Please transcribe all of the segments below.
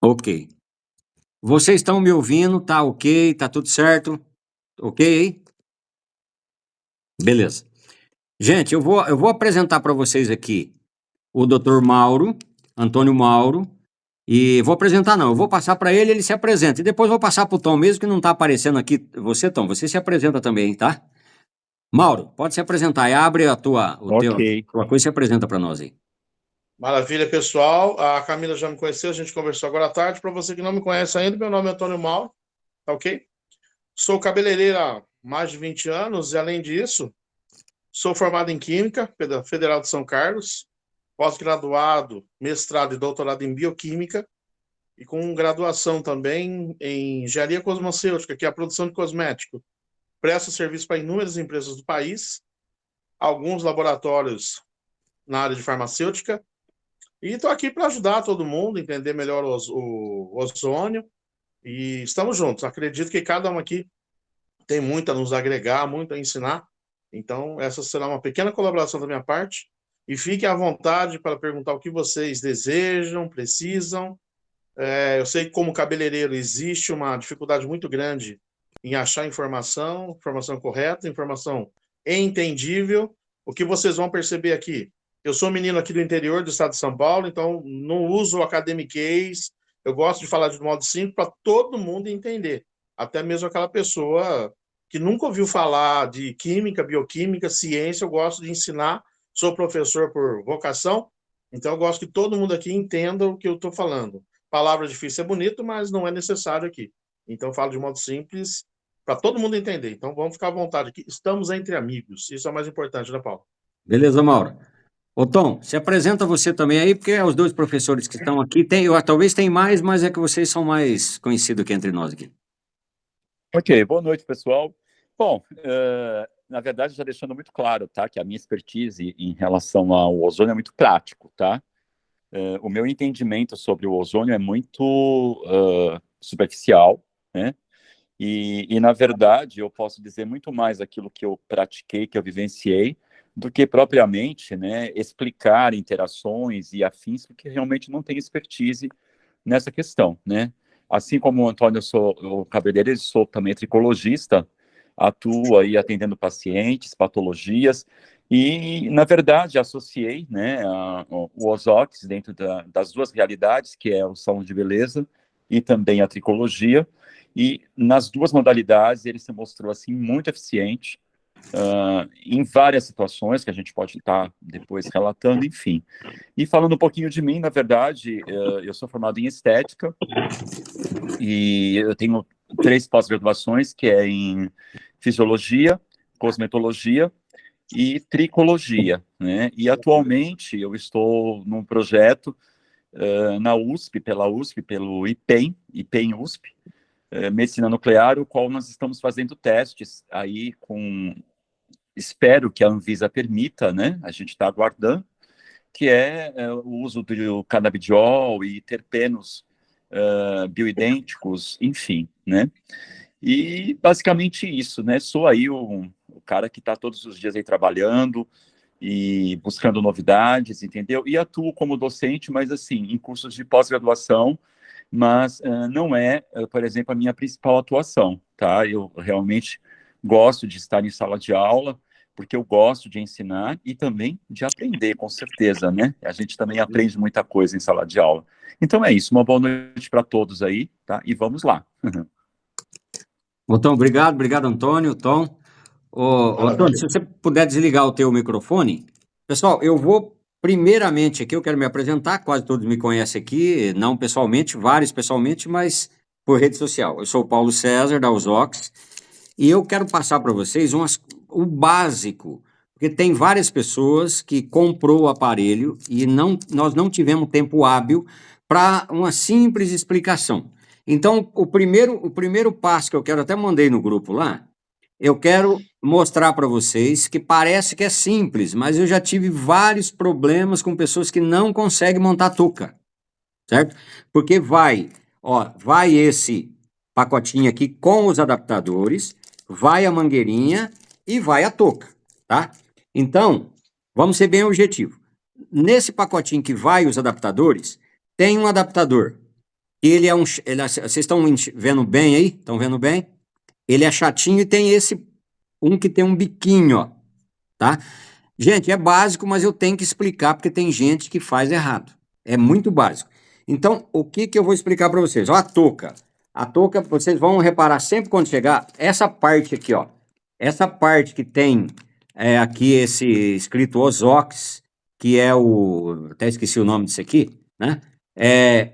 Ok. Vocês estão me ouvindo? Tá ok? Tá tudo certo? Ok aí? Beleza. Gente, eu vou apresentar para vocês aqui o Dr. Mauro, Antônio Mauro, e vou apresentar não, eu vou passar para ele, ele se apresenta, e depois vou passar para o Tom, mesmo que não está aparecendo aqui, você, Tom, você se apresenta também, tá? Mauro, pode se apresentar, e abre Ok. tua coisa e se apresenta para nós aí. Maravilha, pessoal. A Camila já me conheceu, a gente conversou agora à tarde. Para você que não me conhece ainda, meu nome é Antônio Mauro, tá ok? Sou cabeleireiro há mais de 20 anos e, além disso, sou formado em Química pela Federal de São Carlos, pós-graduado, mestrado e doutorado em Bioquímica e com graduação também em Engenharia Cosmocêutica, que é a produção de cosmético. Presto serviço para inúmeras empresas do país, alguns laboratórios na área de farmacêutica. E estou aqui para ajudar todo mundo a entender melhor o ozônio. E estamos juntos. Acredito que cada um aqui tem muito a nos agregar, muito a ensinar. Então, essa será uma pequena colaboração da minha parte. E fiquem à vontade para perguntar o que vocês desejam, precisam. Eu sei que, como cabeleireiro, existe uma dificuldade muito grande em achar informação correta, informação entendível. O que vocês vão perceber aqui? Eu sou menino aqui do interior do estado de São Paulo, então não uso academiquez. Eu gosto de falar de modo simples para todo mundo entender. Até mesmo aquela pessoa que nunca ouviu falar de química, bioquímica, ciência, eu gosto de ensinar. Sou professor por vocação, então eu gosto que todo mundo aqui entenda o que eu estou falando. Palavra difícil é bonito, mas não é necessário aqui. Então, eu falo de modo simples para todo mundo entender. Então, vamos ficar à vontade aqui. Estamos entre amigos. Isso é o mais importante, né, Paulo? Beleza, Mauro? Ô Tom, se apresenta você também aí, porque os dois professores que estão aqui, talvez tem mais, mas é que vocês são mais conhecidos aqui entre nós aqui. Ok, boa noite, pessoal. Bom, na verdade, já deixando muito claro, tá, que a minha expertise em relação ao ozônio é muito prático, tá? O meu entendimento sobre o ozônio é muito superficial, né? Na verdade, eu posso dizer muito mais aquilo que eu pratiquei, que eu vivenciei, do que propriamente, né, explicar interações e afins, porque realmente não tenho expertise nessa questão, né? Assim como o Antônio, eu sou o cabeleireiro, sou também tricologista, atuo aí atendendo pacientes, patologias, e, na verdade, associei, né, o Ozox dentro das duas realidades, que é o salão de beleza e também a tricologia, e nas duas modalidades ele se mostrou, assim, muito eficiente, em várias situações que a gente pode estar depois relatando, enfim. E falando um pouquinho de mim, na verdade, eu sou formado em estética e eu tenho 3 pós-graduações, que é em fisiologia, cosmetologia e tricologia, né? E atualmente eu estou num projeto na USP, pela USP, pelo IPEM USP, Medicina Nuclear, o qual nós estamos fazendo testes aí espero que a Anvisa permita, né? A gente está aguardando, que é o uso do canabidiol e terpenos bioidênticos, enfim, né? E basicamente isso, né? Sou aí o cara que está todos os dias aí trabalhando e buscando novidades, entendeu? E atuo como docente, mas assim, em cursos de pós-graduação, mas não é, por exemplo, a minha principal atuação, tá? Eu realmente gosto de estar em sala de aula, porque eu gosto de ensinar e também de aprender, com certeza, né? A gente também aprende muita coisa em sala de aula. Então é isso, uma boa noite para todos aí, tá? E vamos lá. Ô Tom, obrigado Antônio, Tom. Ô, Antônio, se você puder desligar o teu microfone. Pessoal, eu vou primeiramente aqui, eu quero me apresentar, quase todos me conhecem aqui, não pessoalmente, vários pessoalmente, mas por rede social. Eu sou o Paulo César, da Usox, e eu quero passar para vocês o básico, porque tem várias pessoas que comprou o aparelho e nós não tivemos tempo hábil para uma simples explicação. Então, o primeiro passo que eu quero, até mandei no grupo lá, eu quero mostrar para vocês que parece que é simples, mas eu já tive vários problemas com pessoas que não conseguem montar touca, certo? Porque vai esse pacotinho aqui com os adaptadores, vai a mangueirinha e vai a touca, tá? Então, vamos ser bem objetivo. Nesse pacotinho que vai os adaptadores, tem um adaptador Ele é vocês estão vendo bem aí? Estão vendo bem? Ele é chatinho e tem um que tem um biquinho, ó, tá? Gente, é básico, mas eu tenho que explicar porque tem gente que faz errado. É muito básico. Então, o que eu vou explicar para vocês? Ó, a touca. A touca, vocês vão reparar sempre quando chegar, essa parte aqui, ó. Essa parte que tem aqui esse escrito Ozox, que é até esqueci o nome disso aqui, né?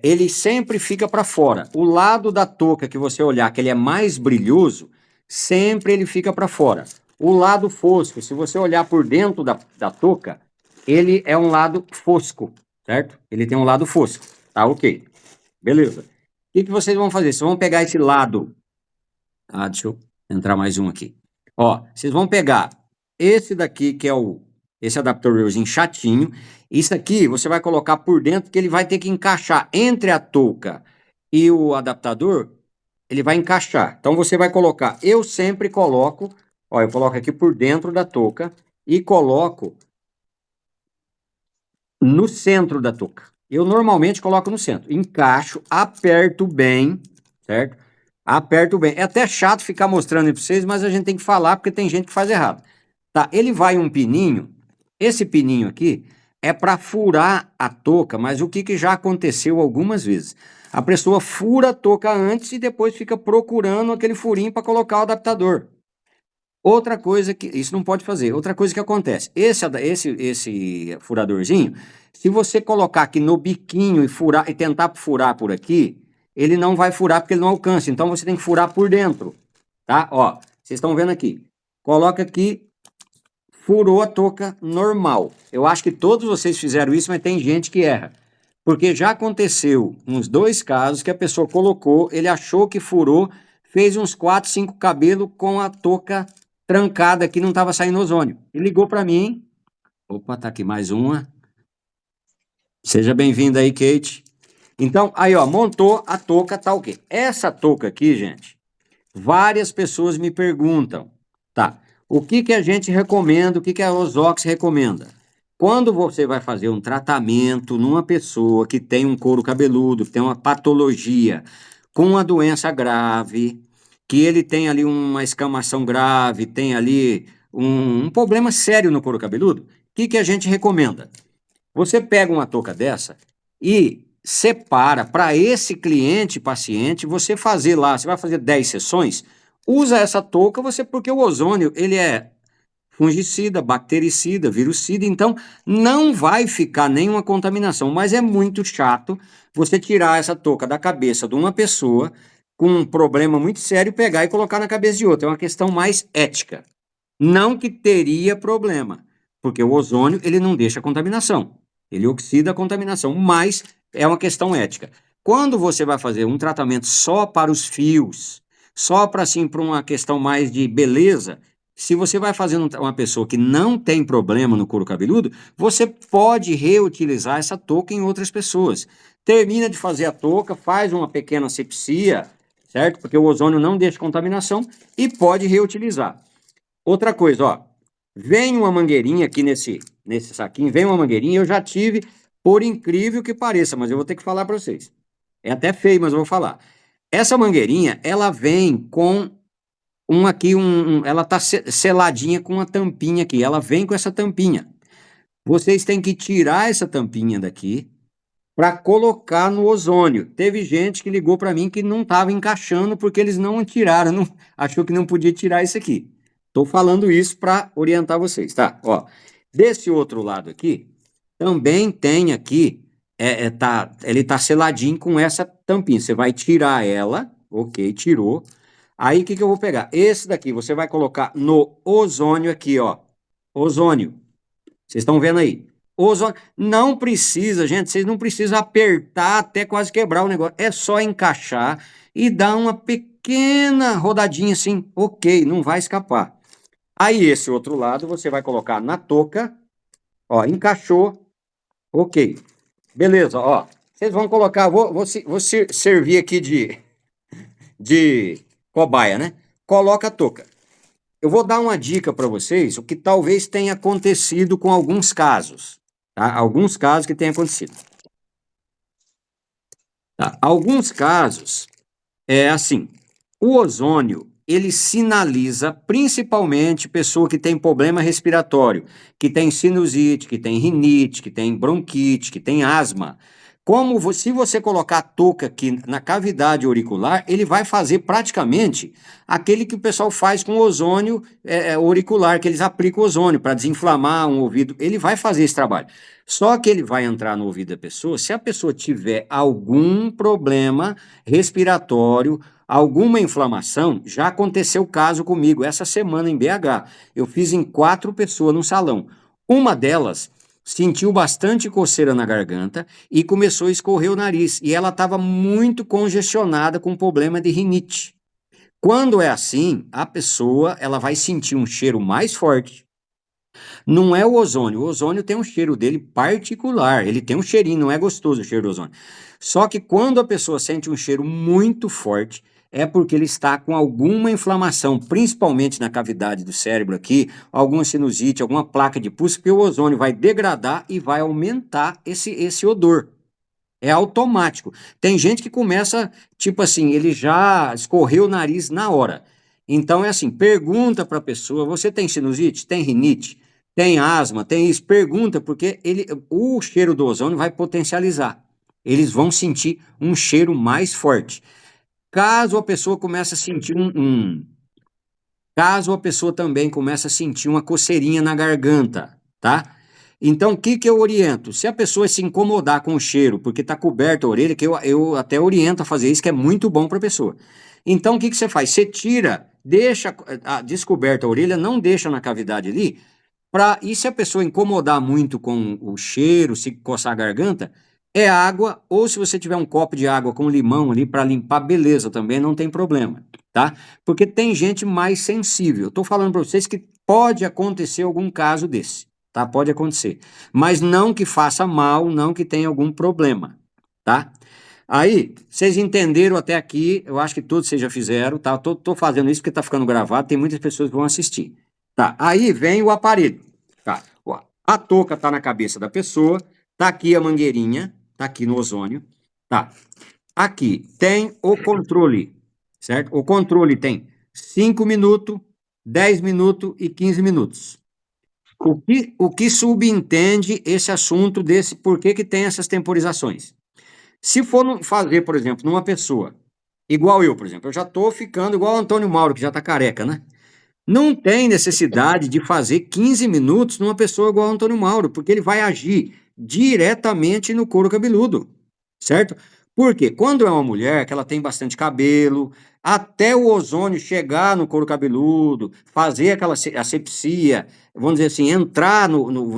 Ele sempre fica para fora. O lado da touca que você olhar, que ele é mais brilhoso, sempre ele fica para fora. O lado fosco, se você olhar por dentro da touca, ele é um lado fosco, certo? Ele tem um lado fosco, tá? Ok. Beleza. O que vocês vão fazer? Vocês vão pegar esse lado. Deixa eu entrar mais um aqui. Ó, vocês vão pegar esse daqui, que é esse adaptadorzinho chatinho. Isso aqui você vai colocar por dentro, que ele vai ter que encaixar entre a touca e o adaptador, ele vai encaixar. Então você vai colocar, eu sempre coloco, ó, eu coloco aqui por dentro da touca e coloco no centro da touca. Eu normalmente coloco no centro. Encaixo, aperto bem, certo? Aperto bem. É até chato ficar mostrando aí para vocês, mas a gente tem que falar porque tem gente que faz errado. Tá, ele vai um pininho. Esse pininho aqui é para furar a touca, mas o que já aconteceu algumas vezes? A pessoa fura a touca antes e depois fica procurando aquele furinho para colocar o adaptador. Outra coisa que isso não pode fazer. Outra coisa que acontece, esse furadorzinho, se você colocar aqui no biquinho e tentar furar por aqui, ele não vai furar porque ele não alcança. Então você tem que furar por dentro, tá? Ó, vocês estão vendo aqui. Coloca aqui, furou a touca normal. Eu acho que todos vocês fizeram isso, mas tem gente que erra. Porque já aconteceu uns 2 casos que a pessoa colocou, ele achou que furou, fez uns 4, 5 cabelos com a touca trancada aqui, não estava saindo ozônio. E ligou para mim. Opa, tá aqui mais uma. Seja bem-vinda aí, Kate. Então, aí, ó, montou a touca, tá o quê? Essa touca aqui, gente, várias pessoas me perguntam, tá? O que a gente recomenda, o que a Ozox recomenda? Quando você vai fazer um tratamento numa pessoa que tem um couro cabeludo, que tem uma patologia, com uma doença grave, que ele tem ali uma escamação grave, tem ali um problema sério no couro cabeludo, o que a gente recomenda? Você pega uma touca dessa e separa para esse paciente, você fazer lá, você vai fazer 10 sessões, usa essa touca, porque o ozônio, ele é fungicida, bactericida, virucida, então não vai ficar nenhuma contaminação, mas é muito chato você tirar essa touca da cabeça de uma pessoa com um problema muito sério, pegar e colocar na cabeça de outra, é uma questão mais ética. Não que teria problema, porque o ozônio, ele não deixa contaminação, ele oxida a contaminação, mas é uma questão ética. Quando você vai fazer um tratamento só para os fios, só para assim, para uma questão mais de beleza, se você vai fazer uma pessoa que não tem problema no couro cabeludo, você pode reutilizar essa touca em outras pessoas. Termina de fazer a touca, faz uma pequena asepsia, certo? Porque o ozônio não deixa contaminação e pode reutilizar. Outra coisa, ó, vem uma mangueirinha aqui nesse saquinho, vem uma mangueirinha, eu já tive, por incrível que pareça, mas eu vou ter que falar para vocês. É até feio, mas eu vou falar. Essa mangueirinha, ela vem com ela tá seladinha com uma tampinha aqui, ela vem com essa tampinha. Vocês têm que tirar essa tampinha daqui para colocar no ozônio. Teve gente que ligou para mim que não estava encaixando porque eles não tiraram, achou que não podia tirar isso aqui. Estou falando isso para orientar vocês, tá? Ó, desse outro lado aqui, também tem aqui, ele tá seladinho com essa tampinha. Você vai tirar ela, ok, tirou. Aí, o que eu vou pegar? Esse daqui, você vai colocar no ozônio aqui, ó. Ozônio. Vocês estão vendo aí? Ozônio. Não precisa, gente, vocês não precisam apertar até quase quebrar o negócio. É só encaixar e dar uma pequena rodadinha assim. Ok, não vai escapar. Aí, esse outro lado, você vai colocar na touca. Ó, encaixou. Ok. Beleza, ó. Vocês vão colocar, vou servir aqui de cobaia, né? Coloca a touca. Eu vou dar uma dica para vocês, o que talvez tenha acontecido com alguns casos, tá? Alguns casos que tenha acontecido. Tá? Alguns casos é assim, o ozônio, ele sinaliza principalmente pessoa que tem problema respiratório, que tem sinusite, que tem rinite, que tem bronquite, que tem asma. Se você colocar a touca aqui na cavidade auricular, ele vai fazer praticamente aquele que o pessoal faz com ozônio auricular, que eles aplicam ozônio para desinflamar um ouvido. Ele vai fazer esse trabalho. Só que ele vai entrar no ouvido da pessoa se a pessoa tiver algum problema respiratório, alguma inflamação. Já aconteceu o caso comigo essa semana em BH. Eu fiz em 4 pessoas no salão. Uma delas sentiu bastante coceira na garganta e começou a escorrer o nariz. E ela estava muito congestionada com problema de rinite. Quando é assim, a pessoa ela vai sentir um cheiro mais forte. Não é o ozônio tem um cheiro dele particular, ele tem um cheirinho, não é gostoso o cheiro do ozônio. Só que quando a pessoa sente um cheiro muito forte, é porque ele está com alguma inflamação, principalmente na cavidade do cérebro aqui, alguma sinusite, alguma placa de pulso, porque o ozônio vai degradar e vai aumentar esse odor. É automático. Tem gente que começa, tipo assim, ele já escorreu o nariz na hora. Então é assim, pergunta para a pessoa, você tem sinusite? Tem rinite? Tem asma? Tem isso? Pergunta, porque o cheiro do ozônio vai potencializar. Eles vão sentir um cheiro mais forte. Caso a pessoa comece a sentir caso a pessoa também comece a sentir uma coceirinha na garganta, tá? Então, o que eu oriento? Se a pessoa se incomodar com o cheiro, porque está coberta a orelha, que eu até oriento a fazer isso, que é muito bom para a pessoa. Então, o que você faz? Você tira, deixa a descoberta a orelha, não deixa na cavidade ali, e se a pessoa incomodar muito com o cheiro, se coçar a garganta, é água, ou se você tiver um copo de água com limão ali para limpar, beleza, também não tem problema, tá? Porque tem gente mais sensível. Estou falando para vocês que pode acontecer algum caso desse, tá? Pode acontecer. Mas não que faça mal, não que tenha algum problema, tá? Aí, vocês entenderam até aqui, eu acho que todos vocês já fizeram, tá? Tô fazendo isso porque está ficando gravado, tem muitas pessoas que vão assistir. Tá, aí vem o aparelho. Tá, a touca tá na cabeça da pessoa, tá aqui a mangueirinha, tá aqui no ozônio, tá. Aqui tem o controle, certo? O controle tem 5 minutos, 10 minutos e 15 minutos. O que subentende esse assunto desse, por que tem essas temporizações? Se for fazer, por exemplo, numa pessoa, igual eu, por exemplo, eu já tô ficando igual o Antônio Mauro, que já tá careca, né? Não tem necessidade de fazer 15 minutos numa pessoa igual ao Antônio Mauro, porque ele vai agir diretamente no couro cabeludo, certo? Porque quando é uma mulher que ela tem bastante cabelo, até o ozônio chegar no couro cabeludo, fazer aquela asepsia, vamos dizer assim, entrar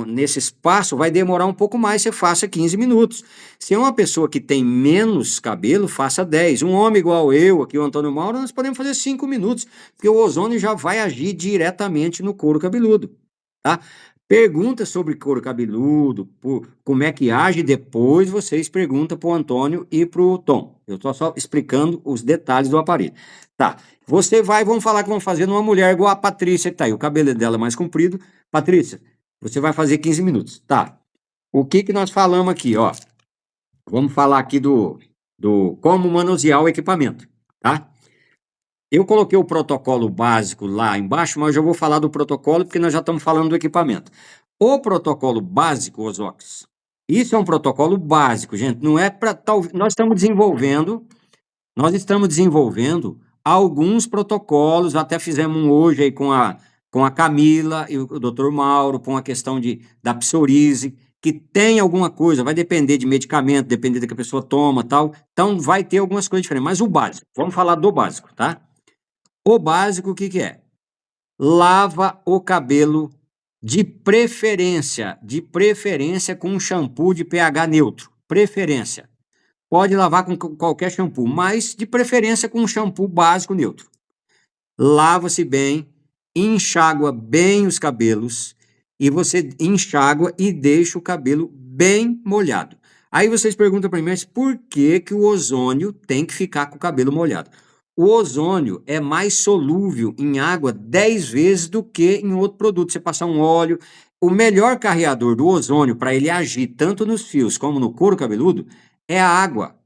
nesse espaço, vai demorar um pouco mais, você faça 15 minutos. Se é uma pessoa que tem menos cabelo, faça 10. Um homem igual eu, aqui o Antônio Mauro, nós podemos fazer 5 minutos, porque o ozônio já vai agir diretamente no couro cabeludo, tá? Pergunta sobre couro cabeludo, como é que age, depois vocês perguntam para o Antônio e para o Tom. Eu estou só explicando os detalhes do aparelho. Tá, vamos falar que vamos fazer numa mulher igual a Patrícia, que tá aí, o cabelo dela é mais comprido. Patrícia, você vai fazer 15 minutos. Tá, o que nós falamos aqui, ó? Vamos falar aqui do como manusear o equipamento, tá? Eu coloquei o protocolo básico lá embaixo, mas eu já vou falar do protocolo porque nós já estamos falando do equipamento. O protocolo básico, Osox, isso é um protocolo básico, gente, não é para nós estamos desenvolvendo alguns protocolos, até fizemos um hoje aí com a Camila e o Dr. Mauro, com a questão da psoríase, que tem alguma coisa, vai depender de medicamento, depender do que a pessoa toma, tal. Então vai ter algumas coisas diferentes, mas o básico, vamos falar do básico, tá? O básico, o que é? Lava o cabelo de preferência com um shampoo de pH neutro, preferência. Pode lavar com qualquer shampoo, mas de preferência com um shampoo básico neutro. Lava-se bem, enxágua bem os cabelos e você enxágua e deixa o cabelo bem molhado. Aí vocês perguntam para mim, mas por que o ozônio tem que ficar com o cabelo molhado? O ozônio é mais solúvel em água 10 vezes do que em outro produto. Você passar um óleo, o melhor carreador do ozônio para ele agir tanto nos fios como no couro cabeludo é a água.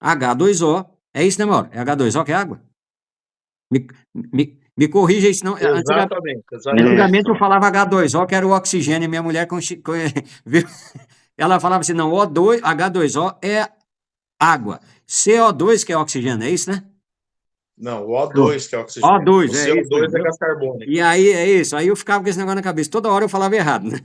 H2O. É isso, né, Mauro? É H2O que é água? Me corrija isso, não. Exatamente. Antigamente eu falava H2O, que era o oxigênio, minha mulher viu? Ela falava assim, não, O2, H2O é água. CO2 que é oxigênio, é isso, né? Não, o O2 que é oxigênio. O2, o é CO2 isso. é gás carbônico. E aí, é isso. Aí eu ficava com esse negócio na cabeça. Toda hora eu falava errado, né?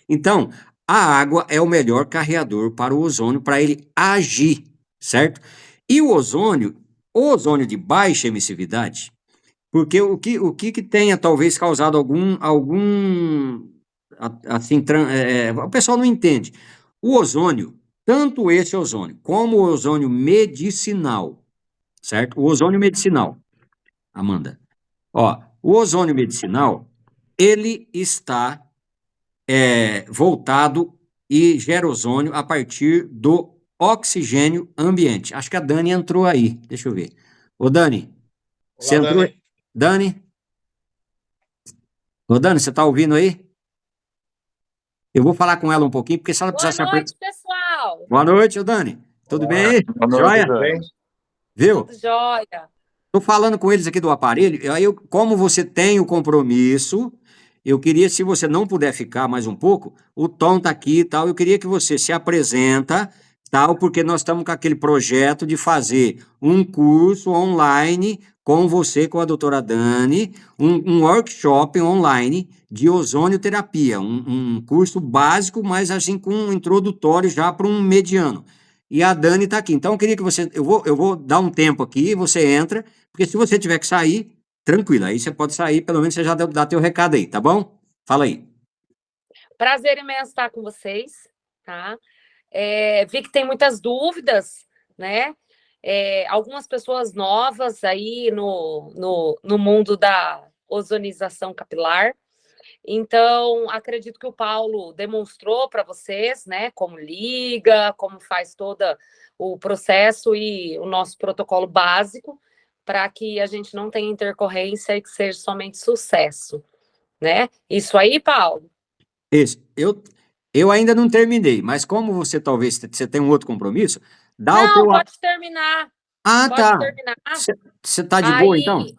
Então, a água é o melhor carreador para o ozônio, para ele agir, certo? E o ozônio de baixa emissividade, porque o que tenha talvez causado assim, o pessoal não entende. O ozônio, tanto esse ozônio, como o ozônio medicinal, certo? O ozônio medicinal, Amanda. Ó, o ozônio medicinal, ele está voltado e gera ozônio a partir do oxigênio ambiente. Acho que a Dani entrou aí. Deixa eu ver. Ô, Dani, você Olá, entrou? Dani. Dani? Ô, Dani, você está ouvindo aí? Eu vou falar com ela um pouquinho, porque se ela precisar Boa noite, pessoal. Boa noite, ô Dani. Tudo bem aí? Boa noite, Joia? Dani. Viu? Tudo jóia. Estou falando com eles aqui do aparelho, aí como você tem o compromisso, eu queria, se você não puder ficar mais um pouco, o Tom está aqui e tal, eu queria que você se apresenta, tal, porque nós estamos com aquele projeto de fazer um curso online com você, com a doutora Dani, um workshop online de ozonioterapia, um curso básico, mas assim com um introdutório já para um mediano. E a Dani está aqui. Então, eu queria que você. Eu vou dar um tempo aqui, você entra, porque se você tiver que sair, tranquilo, aí você pode sair, pelo menos você já dá teu recado aí, tá bom? Fala aí. Prazer imenso estar com vocês, tá? Vi que tem muitas dúvidas, né? Algumas pessoas novas aí no mundo da ozonização capilar. Então, acredito que o Paulo demonstrou para vocês, né, como liga, como faz todo o processo e o nosso protocolo básico para que a gente não tenha intercorrência e que seja somente sucesso, né? Isso aí, Paulo? Isso. Eu ainda não terminei, mas como você talvez você tenha um outro compromisso, dá o Não, teu. pode terminar. Ah, Pode tá. terminar. Você tá de boa, então? Aí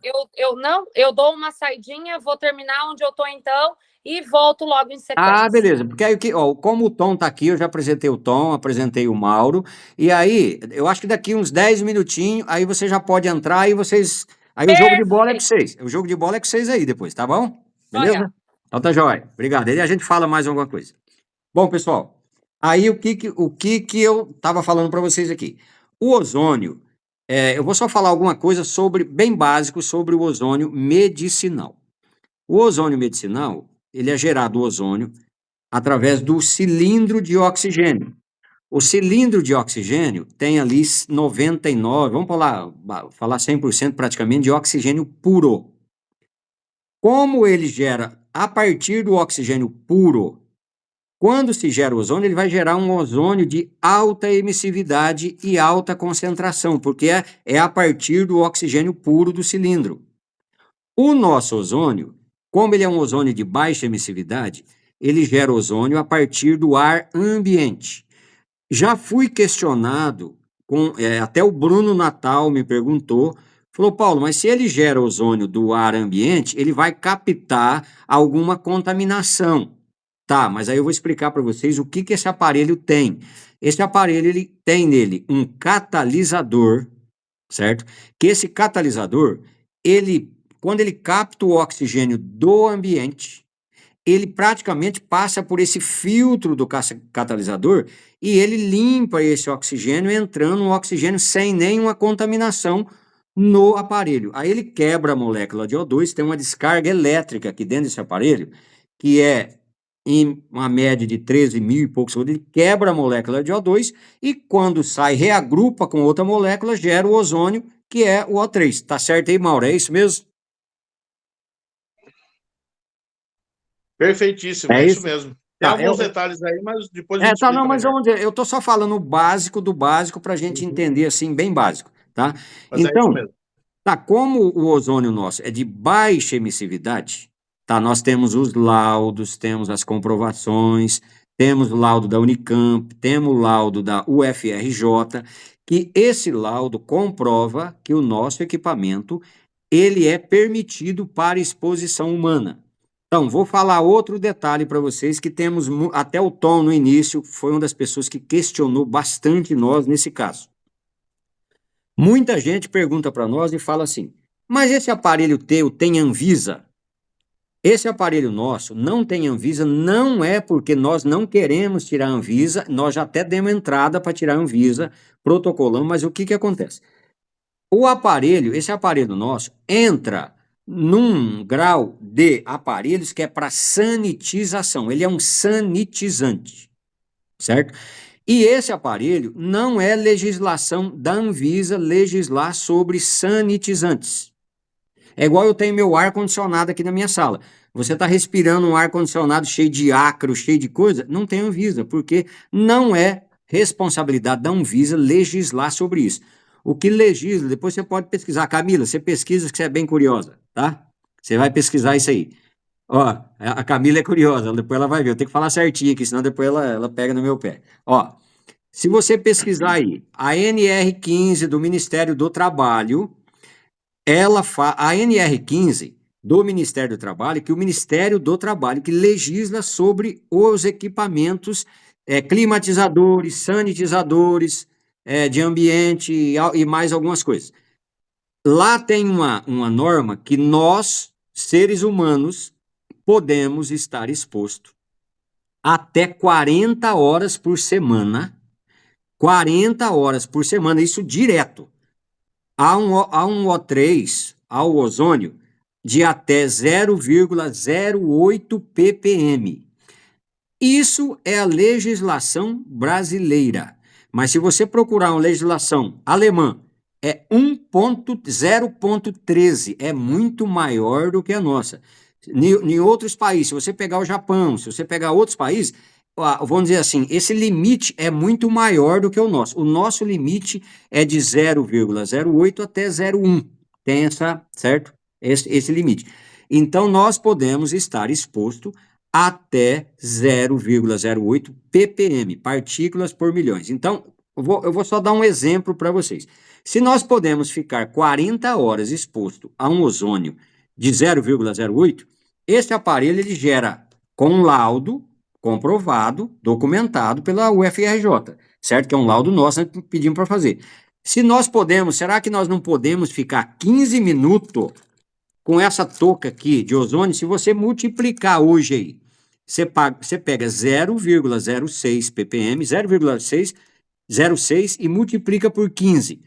eu dou uma saidinha, vou terminar onde eu tô então e volto logo em sequência. Ah, beleza. Porque aí, como o Tom tá aqui, eu já apresentei o Tom, apresentei o Mauro, e aí, eu acho que daqui uns 10 minutinhos, aí você já pode entrar e vocês. Aí o jogo de bola é com vocês. O jogo de bola é com vocês aí depois, tá bom? Beleza? Joia. Então tá jóia. Obrigado. Aí a gente fala mais alguma coisa. Bom, pessoal, aí o que eu estava falando para vocês aqui? O ozônio, eu vou só falar alguma coisa bem básico sobre o ozônio medicinal. O ozônio medicinal, ele é gerado o ozônio através do cilindro de oxigênio. O cilindro de oxigênio tem ali 99, vamos falar 100% praticamente de oxigênio puro. Como ele gera a partir do oxigênio puro, quando se gera o ozônio, ele vai gerar um ozônio de alta emissividade e alta concentração, porque é a partir do oxigênio puro do cilindro. O nosso ozônio, como ele é um ozônio de baixa emissividade, ele gera ozônio a partir do ar ambiente. Já fui questionado, até o Bruno Natal me perguntou, falou, Paulo, mas se ele gera ozônio do ar ambiente, ele vai captar alguma contaminação. Tá, mas aí eu vou explicar para vocês o que esse aparelho tem. Esse aparelho, ele tem nele um catalisador, certo? Que esse catalisador, quando ele capta o oxigênio do ambiente, ele praticamente passa por esse filtro do catalisador e ele limpa esse oxigênio, entrando um oxigênio sem nenhuma contaminação no aparelho. Aí ele quebra a molécula de O2, tem uma descarga elétrica aqui dentro desse aparelho, que é em uma média de 13 mil e poucos segundos, ele quebra a molécula de O2 e quando sai, reagrupa com outra molécula, gera o ozônio, que é o O3. Tá certo aí, Mauro? É isso mesmo? Perfeitíssimo, é isso mesmo. Tem alguns detalhes aí, mas depois a gente explica mas melhor. vamos dizer, eu tô só falando o básico do básico para a gente entender assim, bem básico, tá? Mas é isso mesmo. Tá, como o ozônio nosso é de baixa emissividade, tá? Nós temos os laudos, temos as comprovações, temos o laudo da Unicamp, temos o laudo da UFRJ, que esse laudo comprova que o nosso equipamento ele é permitido para exposição humana. Então, vou falar outro detalhe para vocês, que temos, até o Tom, no início, foi uma das pessoas que questionou bastante nós nesse caso. Muita gente pergunta para nós e fala assim, mas esse aparelho teu tem Anvisa? Esse aparelho nosso não tem Anvisa, não é porque nós não queremos tirar a Anvisa, nós já até demos entrada para tirar a Anvisa, protocolamos, mas o que acontece? Esse aparelho nosso entra num grau de aparelhos que é para sanitização, ele é um sanitizante, certo? E esse aparelho não é legislação da Anvisa legislar sobre sanitizantes. É igual eu tenho meu ar-condicionado aqui na minha sala. Você está respirando um ar-condicionado cheio de ácaro, cheio de coisa? Não tem Anvisa, porque não é responsabilidade da Anvisa legislar sobre isso. O que legisla, depois você pode pesquisar. Camila, você pesquisa que você é bem curiosa, tá? Você vai pesquisar isso aí. Ó, a Camila é curiosa, depois ela vai ver. Eu tenho que falar certinho aqui, senão depois ela pega no meu pé. Ó, se você pesquisar aí, a NR15 do Ministério do Trabalho, a NR15 do Ministério do Trabalho, que o Ministério do Trabalho que legisla sobre os equipamentos climatizadores, sanitizadores de ambiente e mais algumas coisas. Lá tem uma norma que nós, seres humanos, podemos estar expostos até 40 horas por semana, 40 horas por semana, isso direto, a um O3, ao ozônio, de até 0,08 ppm. Isso é a legislação brasileira. Mas se você procurar uma legislação alemã, é 0,13, é muito maior do que a nossa. Em outros países, se você pegar o Japão, se você pegar outros países, vamos dizer assim, esse limite é muito maior do que o nosso. O nosso limite é de 0,08 até 0,1. Tem certo? Esse limite. Então, nós podemos estar exposto até 0,08 ppm, partículas por milhões. Então, eu vou só dar um exemplo para vocês. Se nós podemos ficar 40 horas exposto a um ozônio de 0,08, esse aparelho ele gera com um laudo comprovado, documentado pela UFRJ, certo? Que é um laudo nosso que pedimos para fazer. Se nós podemos, será que nós não podemos ficar 15 minutos com essa touca aqui de ozônio? Se você multiplicar hoje aí, você pega 0,06 ppm, 0,06 e multiplica por 15.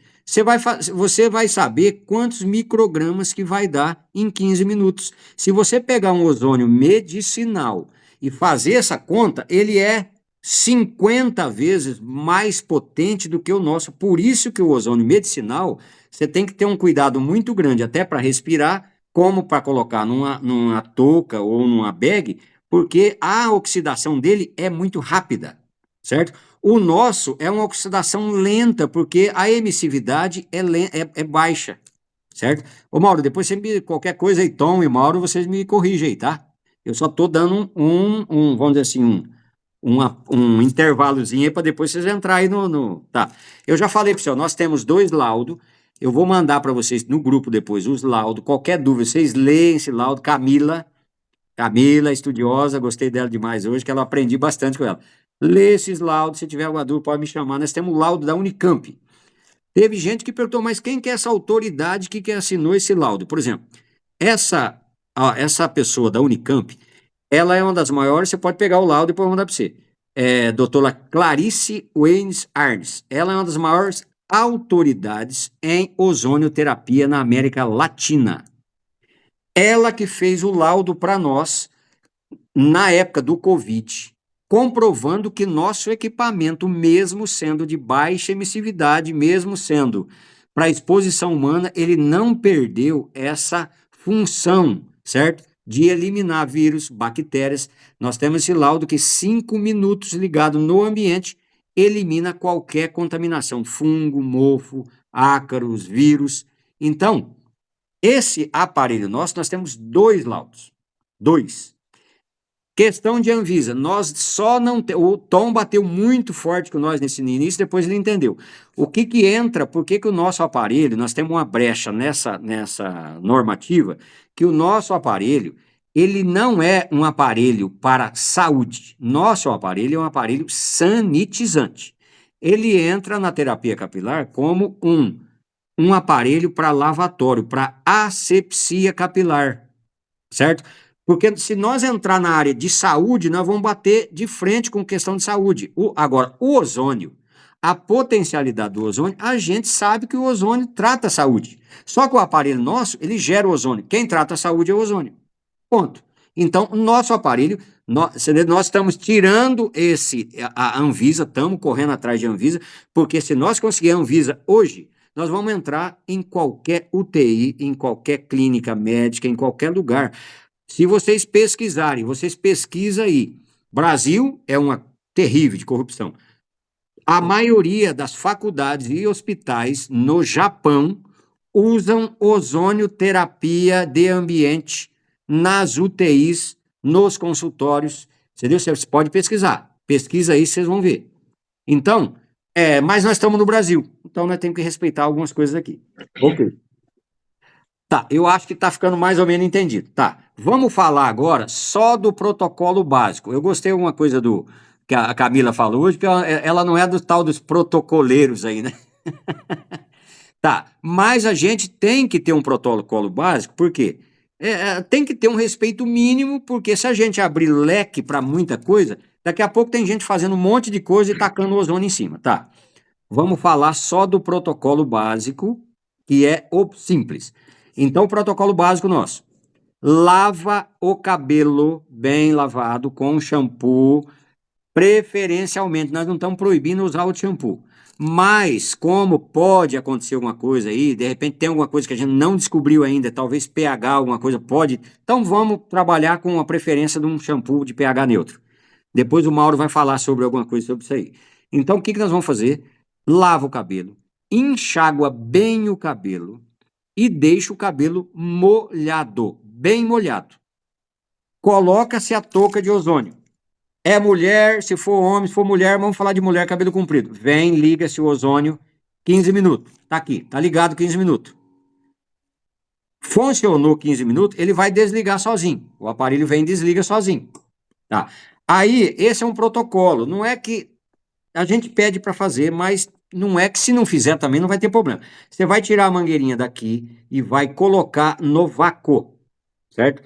Você vai saber quantos microgramas que vai dar em 15 minutos. Se você pegar um ozônio medicinal e fazer essa conta, ele é 50 vezes mais potente do que o nosso. Por isso que o ozônio medicinal, você tem que ter um cuidado muito grande, até para respirar, como para colocar numa touca ou numa bag, porque a oxidação dele é muito rápida, certo? O nosso é uma oxidação lenta, porque a emissividade é baixa, certo? Ô Mauro, depois qualquer coisa aí, Tom e Mauro, vocês me corrigem aí, tá? Eu só estou dando vamos dizer assim, um intervalozinho aí para depois vocês entrarem Tá. Eu já falei para o senhor, nós temos 2 laudos, eu vou mandar para vocês no grupo depois os laudos, qualquer dúvida, vocês leem esse laudo. Camila, estudiosa, gostei dela demais hoje, que ela aprendi bastante com ela. Lê esses laudos, se tiver alguma dúvida pode me chamar, nós temos o laudo da Unicamp. Teve gente que perguntou, mas quem que é essa autoridade que assinou esse laudo? Por exemplo, essa pessoa da Unicamp, ela é uma das maiores, você pode pegar o laudo e depois mandar para você. Doutora Clarice Waynes Arnes, ela é uma das maiores autoridades em ozonioterapia na América Latina. Ela que fez o laudo para nós na época do Covid, comprovando que nosso equipamento, mesmo sendo de baixa emissividade, mesmo sendo para exposição humana, ele não perdeu essa função, certo? De eliminar vírus, bactérias. Nós temos esse laudo que 5 minutos ligado no ambiente elimina qualquer contaminação, fungo, mofo, ácaros, vírus. Então, esse aparelho nosso, nós temos 2 laudos. 2. Questão de Anvisa, nós só não o Tom bateu muito forte com nós nesse início, depois ele entendeu. O que que entra, por que que o nosso aparelho, nós temos uma brecha nessa normativa, que o nosso aparelho, ele não é um aparelho para saúde. Nosso aparelho é um aparelho sanitizante. Ele entra na terapia capilar como um aparelho para lavatório, para asepsia capilar, certo? Porque se nós entrar na área de saúde, nós vamos bater de frente com questão de saúde. Agora, o ozônio, a potencialidade do ozônio, a gente sabe que o ozônio trata a saúde. Só que o aparelho nosso, ele gera o ozônio. Quem trata a saúde é o ozônio. Ponto. Então, o nosso aparelho, nós estamos tirando a Anvisa, estamos correndo atrás de Anvisa, porque se nós conseguirmos a Anvisa hoje, nós vamos entrar em qualquer UTI, em qualquer clínica médica, em qualquer lugar. Se vocês pesquisarem, vocês pesquisam aí. Brasil é uma terrível de corrupção. A maioria das faculdades e hospitais no Japão usam ozonioterapia de ambiente nas UTIs, nos consultórios. Entendeu? Você pode pesquisar. Pesquisa aí, vocês vão ver. Então, mas nós estamos no Brasil. Então, nós temos que respeitar algumas coisas aqui. Ok. Tá, eu acho que está ficando mais ou menos entendido. Tá, vamos falar agora só do protocolo básico. Eu gostei de uma coisa que a Camila falou hoje, que ela não é do tal dos protocoleiros aí, né? Tá, mas a gente tem que ter um protocolo básico, por quê? Tem que ter um respeito mínimo, porque se a gente abrir leque para muita coisa, daqui a pouco tem gente fazendo um monte de coisa e tacando ozônio em cima, tá? Vamos falar só do protocolo básico, que é o simples. Então, o protocolo básico nosso: lava o cabelo bem lavado com shampoo, preferencialmente. Nós não estamos proibindo usar o shampoo. Mas, como pode acontecer alguma coisa aí, de repente tem alguma coisa que a gente não descobriu ainda, talvez pH, alguma coisa pode. Então, vamos trabalhar com a preferência de um shampoo de pH neutro. Depois o Mauro vai falar sobre alguma coisa sobre isso aí. Então, o que nós vamos fazer? Lava o cabelo, enxágua bem o cabelo e deixa o cabelo molhado, bem molhado. Coloca-se a touca de ozônio. É mulher, se for homem, se for mulher, vamos falar de mulher, cabelo comprido. Vem, liga-se o ozônio, 15 minutos. Tá aqui, tá ligado 15 minutos. Funcionou 15 minutos, ele vai desligar sozinho. O aparelho vem e desliga sozinho. Tá? Aí, esse é um protocolo. Não é que a gente pede para fazer, mas não é que se não fizer também não vai ter problema. Você vai tirar a mangueirinha daqui e vai colocar no vácuo, certo?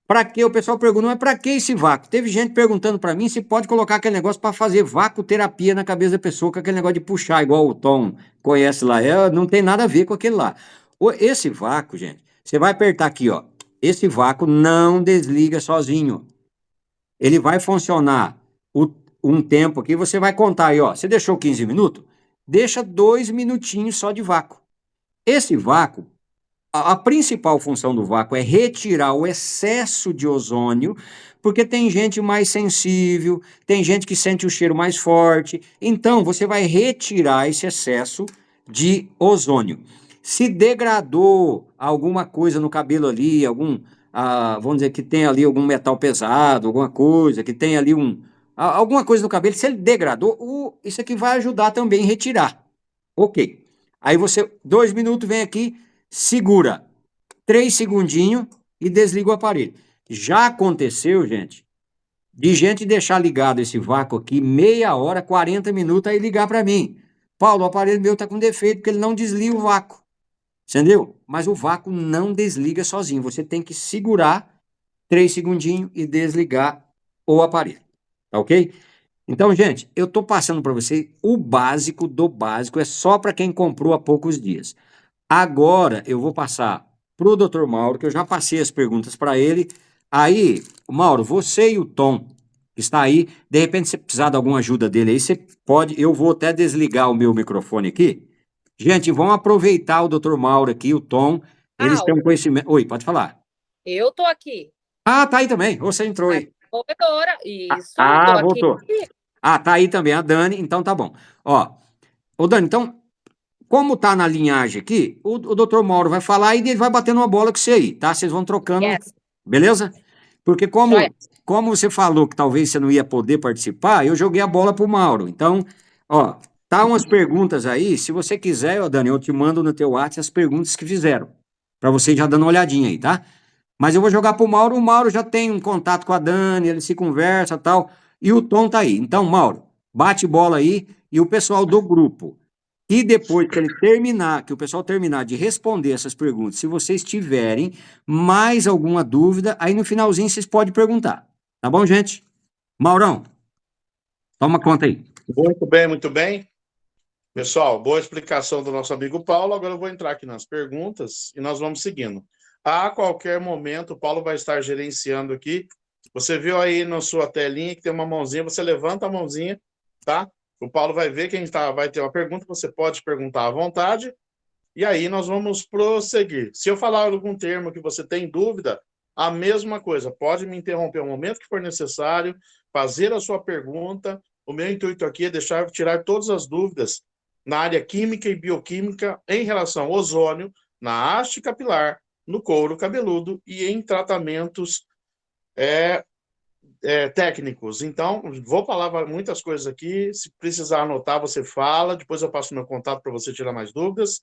Para que? O pessoal pergunta, mas para que esse vácuo? Teve gente perguntando para mim se pode colocar aquele negócio para fazer vacuoterapia na cabeça da pessoa, com aquele negócio de puxar, igual o Tom conhece lá. Não tem nada a ver com aquele lá. Esse vácuo, gente, você vai apertar aqui, ó. Esse vácuo não desliga sozinho. Ele vai funcionar um tempo aqui, você vai contar aí, ó. Você deixou 15 minutos? Deixa 2 minutinhos só de vácuo. Esse vácuo, a principal função do vácuo é retirar o excesso de ozônio, porque tem gente mais sensível, tem gente que sente o cheiro mais forte. Então, você vai retirar esse excesso de ozônio. Se degradou alguma coisa no cabelo ali, vamos dizer que tem ali algum metal pesado, alguma coisa, que tem ali alguma coisa no cabelo, se ele degradou, isso aqui vai ajudar também a retirar. Ok. Aí você, 2 minutos, vem aqui, segura 3 segundinhos e desliga o aparelho. Já aconteceu, gente, de gente deixar ligado esse vácuo aqui meia hora, 40 minutos, aí ligar para mim. Paulo, o aparelho meu está com defeito porque ele não desliga o vácuo. Entendeu? Mas o vácuo não desliga sozinho. Você tem que segurar 3 segundinhos e desligar o aparelho. Tá ok? Então, gente, eu estou passando para vocês o básico do básico. É só para quem comprou há poucos dias. Agora eu vou passar para o Dr. Mauro, que eu já passei as perguntas para ele. Aí, Mauro, você e o Tom, que está aí, de repente, se precisar de alguma ajuda dele aí, você pode. Eu vou até desligar o meu microfone aqui. Gente, vamos aproveitar o Dr. Mauro aqui, o Tom. Eles têm um conhecimento. Oi, pode falar. Eu tô aqui. Ah, tá aí também. Você entrou aí. Corredora, isso. Ah, tô voltou. aqui. Ah, tá aí também a Dani, então tá bom. Ó, ô Dani, então, como tá na linhagem aqui, o Dr. Mauro vai falar e ele vai batendo uma bola com você aí, tá? Vocês vão trocando, Yes. beleza? Porque Joia. como você falou que talvez você não ia poder participar, eu joguei a bola pro Mauro. Então, ó, tá umas perguntas aí, se você quiser, ó, Dani, eu te mando no teu WhatsApp as perguntas que fizeram, para você já dando uma olhadinha aí, tá? Mas eu vou jogar pro Mauro, o Mauro já tem um contato com a Dani, ele se conversa, tal, e o Tom tá aí. Então, Mauro, bate bola aí e o pessoal do grupo. E depois que ele terminar, que o pessoal terminar de responder essas perguntas, se vocês tiverem mais alguma dúvida, aí no finalzinho vocês podem perguntar. Tá bom, gente? Maurão, toma conta aí. Muito bem, muito bem. Pessoal, boa explicação do nosso amigo Paulo. Agora eu vou entrar aqui nas perguntas e nós vamos seguindo. A qualquer momento, o Paulo vai estar gerenciando aqui. Você viu aí na sua telinha que tem uma mãozinha, você levanta a mãozinha, tá? O Paulo vai ver quem vai ter uma pergunta, você pode perguntar à vontade. E aí nós vamos prosseguir. Se eu falar algum termo que você tem dúvida, a mesma coisa. Pode me interromper o momento que for necessário, fazer a sua pergunta. O meu intuito aqui é tirar todas as dúvidas na área química e bioquímica em relação ao ozônio, na haste capilar, no couro cabeludo e em tratamentos técnicos. Então, vou falar muitas coisas aqui. Se precisar anotar, você fala. Depois eu passo meu contato para você tirar mais dúvidas.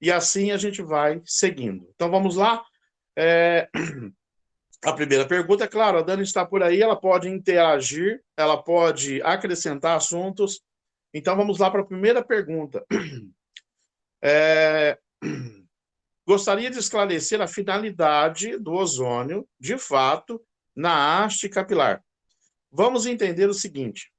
E assim a gente vai seguindo. Então, vamos lá. A primeira pergunta, é claro, a Dani está por aí, ela pode interagir, ela pode acrescentar assuntos. Então, vamos lá para a primeira pergunta. Gostaria de esclarecer a finalidade do ozônio, de fato, na haste capilar. Vamos entender o seguinte.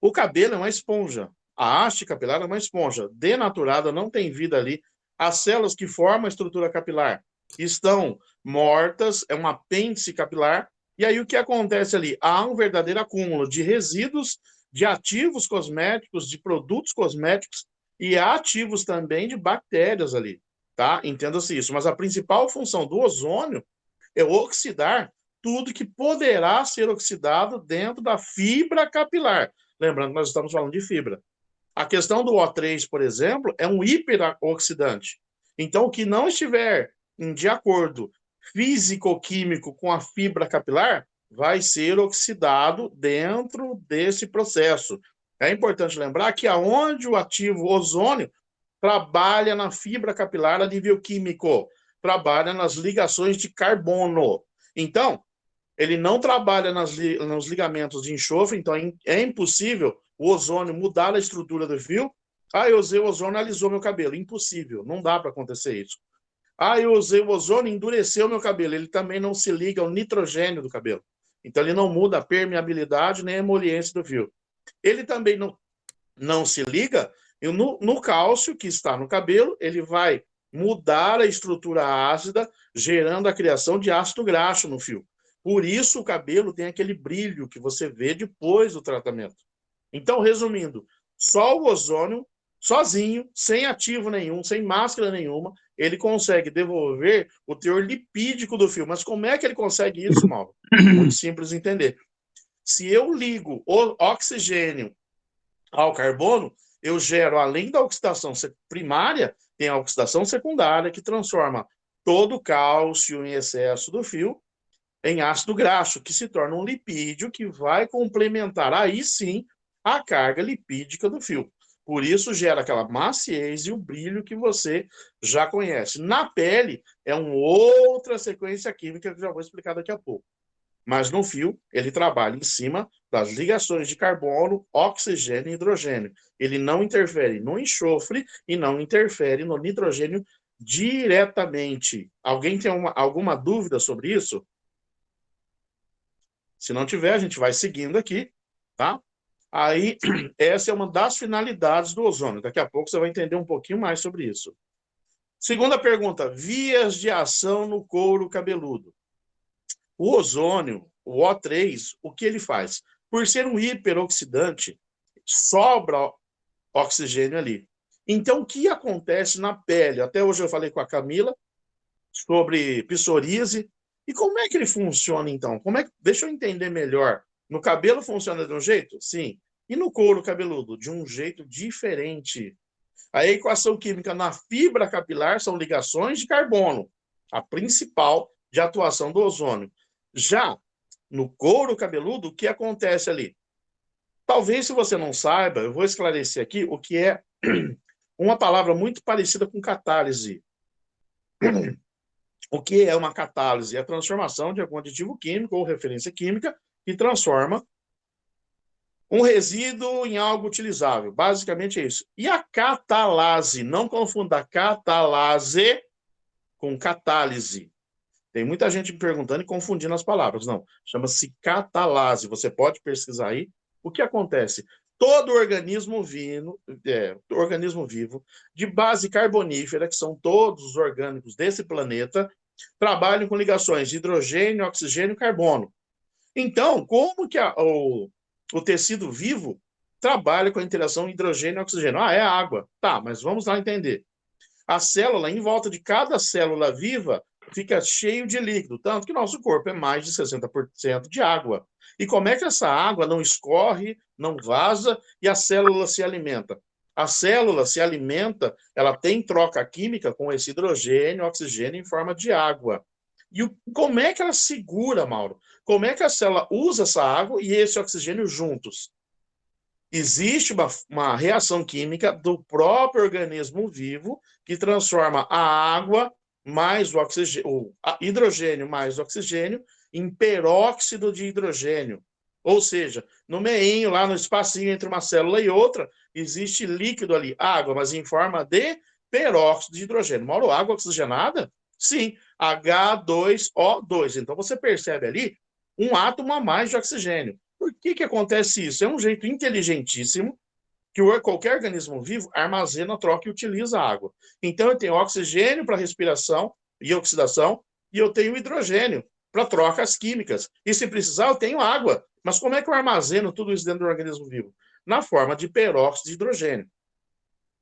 O cabelo é uma esponja. A haste capilar é uma esponja. Denaturada, não tem vida ali. As células que formam a estrutura capilar estão mortas, é um apêndice capilar. E aí o que acontece ali? Há um verdadeiro acúmulo de resíduos, de ativos cosméticos, de produtos cosméticos e ativos também de bactérias ali, tá? Entenda-se isso. Mas a principal função do ozônio é oxidar tudo que poderá ser oxidado dentro da fibra capilar. Lembrando que nós estamos falando de fibra. A questão do O3, por exemplo, é um hiperoxidante. Então, o que não estiver de acordo físico-químico com a fibra capilar vai ser oxidado dentro desse processo. É importante lembrar que aonde o ativo ozônio trabalha na fibra capilar a nível químico, trabalha nas ligações de carbono. Então, ele não trabalha nos ligamentos de enxofre, então é impossível o ozônio mudar a estrutura do fio. Ah, eu usei o ozônio, alisou meu cabelo. Impossível, não dá para acontecer isso. Ah, eu usei o ozônio, endureceu meu cabelo. Ele também não se liga ao nitrogênio do cabelo. Então, ele não muda a permeabilidade nem a emoliência do fio. Ele também não se liga no cálcio que está no cabelo, ele vai mudar a estrutura ácida, gerando a criação de ácido graxo no fio. Por isso o cabelo tem aquele brilho que você vê depois do tratamento. Então, resumindo, só o ozônio, sozinho, sem ativo nenhum, sem máscara nenhuma, ele consegue devolver o teor lipídico do fio. Mas como é que ele consegue isso, Mauro? Muito simples de entender. Se eu ligo o oxigênio ao carbono, eu gero, além da oxidação primária, tem a oxidação secundária, que transforma todo o cálcio em excesso do fio em ácido graxo, que se torna um lipídio que vai complementar, aí sim, a carga lipídica do fio. Por isso, gera aquela maciez e o brilho que você já conhece. Na pele, é uma outra sequência química que eu já vou explicar daqui a pouco. Mas no fio, ele trabalha em cima das ligações de carbono, oxigênio e hidrogênio. Ele não interfere no enxofre e não interfere no nitrogênio diretamente. Alguém tem alguma dúvida sobre isso? Se não tiver, a gente vai seguindo aqui, tá? Aí, essa é uma das finalidades do ozônio. Daqui a pouco você vai entender um pouquinho mais sobre isso. Segunda pergunta, vias de ação no couro cabeludo. O ozônio, o O3, o que ele faz? Por ser um hiperoxidante, sobra oxigênio ali. Então, o que acontece na pele? Até hoje eu falei com a Camila sobre psoríase. E como é que ele funciona, então? Deixa eu entender melhor. No cabelo funciona de um jeito? Sim. E no couro cabeludo? De um jeito diferente. A equação química na fibra capilar são ligações de carbono, a principal de atuação do ozônio. Já no couro cabeludo, o que acontece ali? Talvez, se você não saiba, eu vou esclarecer aqui o que é uma palavra muito parecida com catálise. O que é uma catálise? É a transformação de algum aditivo químico ou referência química que transforma um resíduo em algo utilizável. Basicamente é isso. E a catalase, não confunda catalase com catálise. Tem muita gente me perguntando e confundindo as palavras. Não, chama-se catalase. Você pode pesquisar aí. O que acontece? Todo organismo vivo de base carbonífera, que são todos os orgânicos desse planeta, trabalham com ligações de hidrogênio, oxigênio e carbono. Então, como que o tecido vivo trabalha com a interação hidrogênio e oxigênio? Ah, é a água. Tá, mas vamos lá entender. A célula, em volta de cada célula viva, fica cheio de líquido, tanto que nosso corpo é mais de 60% de água. E como é que essa água não escorre, não vaza e a célula se alimenta? A célula se alimenta, ela tem troca química com esse hidrogênio, oxigênio em forma de água. E como é que ela segura, Mauro? Como é que a célula usa essa água e esse oxigênio juntos? Existe uma reação química do próprio organismo vivo que transforma a água mais o oxigênio, hidrogênio mais o oxigênio em peróxido de hidrogênio. Ou seja, no meinho, lá no espacinho entre uma célula e outra, existe líquido ali, água, mas em forma de peróxido de hidrogênio. Mauro, água oxigenada? Sim, H2O2. Então você percebe ali um átomo a mais de oxigênio. Por que acontece isso? É um jeito inteligentíssimo que qualquer organismo vivo armazena, troca e utiliza a água. Então, eu tenho oxigênio para respiração e oxidação, e eu tenho hidrogênio para trocas químicas. E, se precisar, eu tenho água. Mas como é que eu armazeno tudo isso dentro do organismo vivo? Na forma de peróxido de hidrogênio.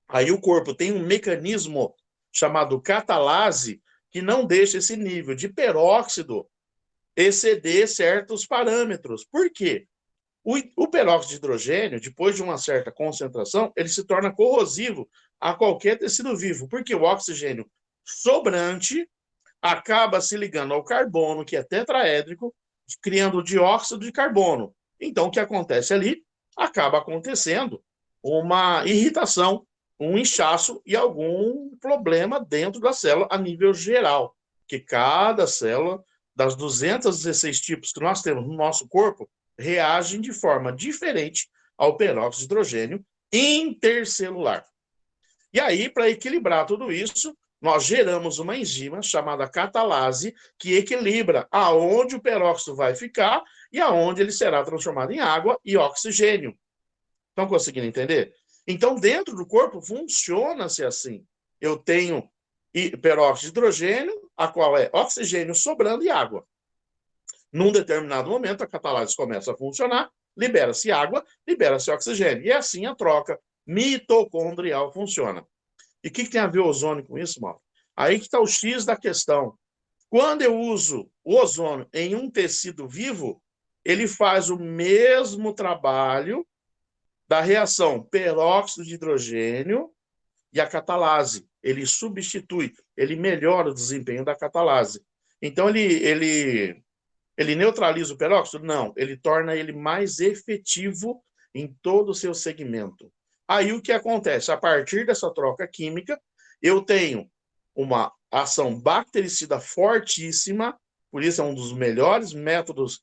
Aí o corpo tem um mecanismo chamado catalase que não deixa esse nível de peróxido exceder certos parâmetros. Por quê? O peróxido de hidrogênio, depois de uma certa concentração, ele se torna corrosivo a qualquer tecido vivo, porque o oxigênio sobrante acaba se ligando ao carbono, que é tetraédrico, criando o dióxido de carbono. Então, o que acontece ali? Acaba acontecendo uma irritação, um inchaço e algum problema dentro da célula a nível geral, que cada célula, das 216 tipos que nós temos no nosso corpo, reagem de forma diferente ao peróxido de hidrogênio intercelular. E aí, para equilibrar tudo isso, nós geramos uma enzima chamada catalase que equilibra aonde o peróxido vai ficar e aonde ele será transformado em água e oxigênio. Estão conseguindo entender? Então, dentro do corpo, funciona-se assim. Eu tenho peróxido de hidrogênio, a qual é oxigênio sobrando e água. Num determinado momento, a catalase começa a funcionar, libera-se água, libera-se oxigênio. E assim a troca mitocondrial funciona. E o que tem a ver o ozônio com isso, Mauro? Aí que está o X da questão. Quando eu uso o ozônio em um tecido vivo, ele faz o mesmo trabalho da reação peróxido de hidrogênio e a catalase. Ele substitui, ele melhora o desempenho da catalase. Então, ele neutraliza o peróxido? Não, ele torna ele mais efetivo em todo o seu segmento. Aí o que acontece? A partir dessa troca química, eu tenho uma ação bactericida fortíssima, por isso é um dos melhores métodos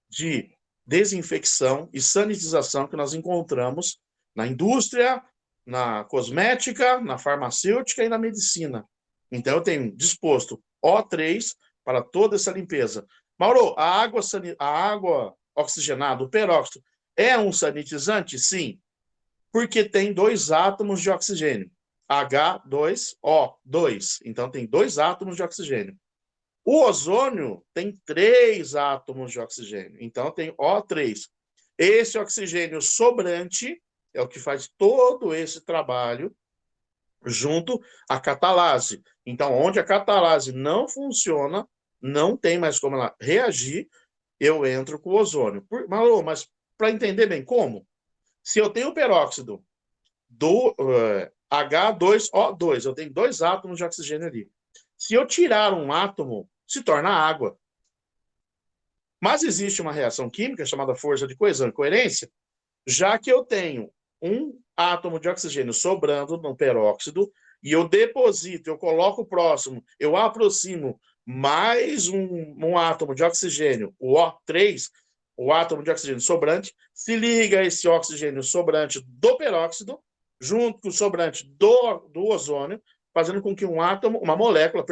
de desinfecção e sanitização que nós encontramos na indústria, na cosmética, na farmacêutica e na medicina. Então, eu tenho disposto O3 para toda essa limpeza. Mauro, a água oxigenada, o peróxido, é um sanitizante? Sim, porque tem 2 átomos de oxigênio, H2O2. Então, tem 2 átomos de oxigênio. O ozônio tem 3 átomos de oxigênio, então tem O3. Esse oxigênio sobrante é o que faz todo esse trabalho junto à catalase. Então, onde a catalase não funciona, não tem mais como ela reagir, eu entro com o ozônio. Mas para entender bem como? Se eu tenho peróxido do H2O2, eu tenho 2 átomos de oxigênio ali. Se eu tirar um átomo, se torna água. Mas existe uma reação química chamada força de coesão e coerência, já que eu tenho um átomo de oxigênio sobrando no peróxido e eu deposito, eu coloco próximo, eu aproximo mais um átomo de oxigênio, o O3, o átomo de oxigênio sobrante, se liga a esse oxigênio sobrante do peróxido, junto com o sobrante do ozônio, fazendo com que uma molécula,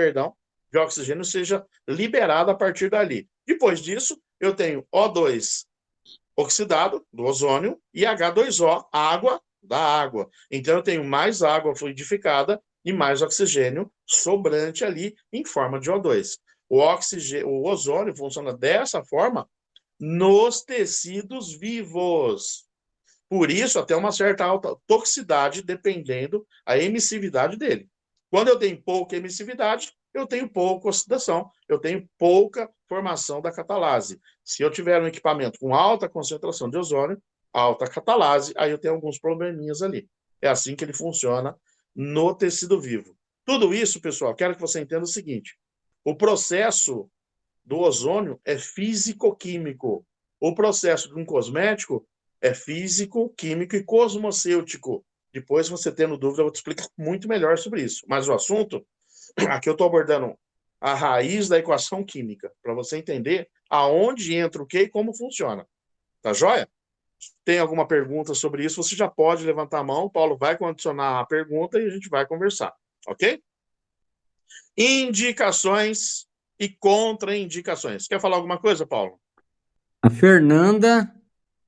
de oxigênio seja liberada a partir dali. Depois disso, eu tenho O2 oxidado, do ozônio, e H2O, água da água. Então, eu tenho mais água fluidificada e mais oxigênio sobrante ali em forma de O2. O ozônio funciona dessa forma nos tecidos vivos. Por isso, até uma certa alta toxicidade, dependendo a emissividade dele. Quando eu tenho pouca emissividade, eu tenho pouca oxidação, eu tenho pouca formação da catalase. Se eu tiver um equipamento com alta concentração de ozônio, alta catalase, aí eu tenho alguns probleminhas ali. É assim que ele funciona no tecido vivo. Tudo isso, pessoal, quero que você entenda o seguinte: o processo do ozônio é físico-químico. O processo de um cosmético é físico, químico e cosmocêutico. Depois, se você tendo dúvida, eu vou te explicar muito melhor sobre isso. Mas o assunto, aqui eu estou abordando a raiz da equação química, para você entender aonde entra o que e como funciona. Tá joia? Tem alguma pergunta sobre isso, você já pode levantar a mão. Paulo vai condicionar a pergunta e a gente vai conversar. Ok? Indicações e contraindicações. Quer falar alguma coisa, Paulo? A Fernanda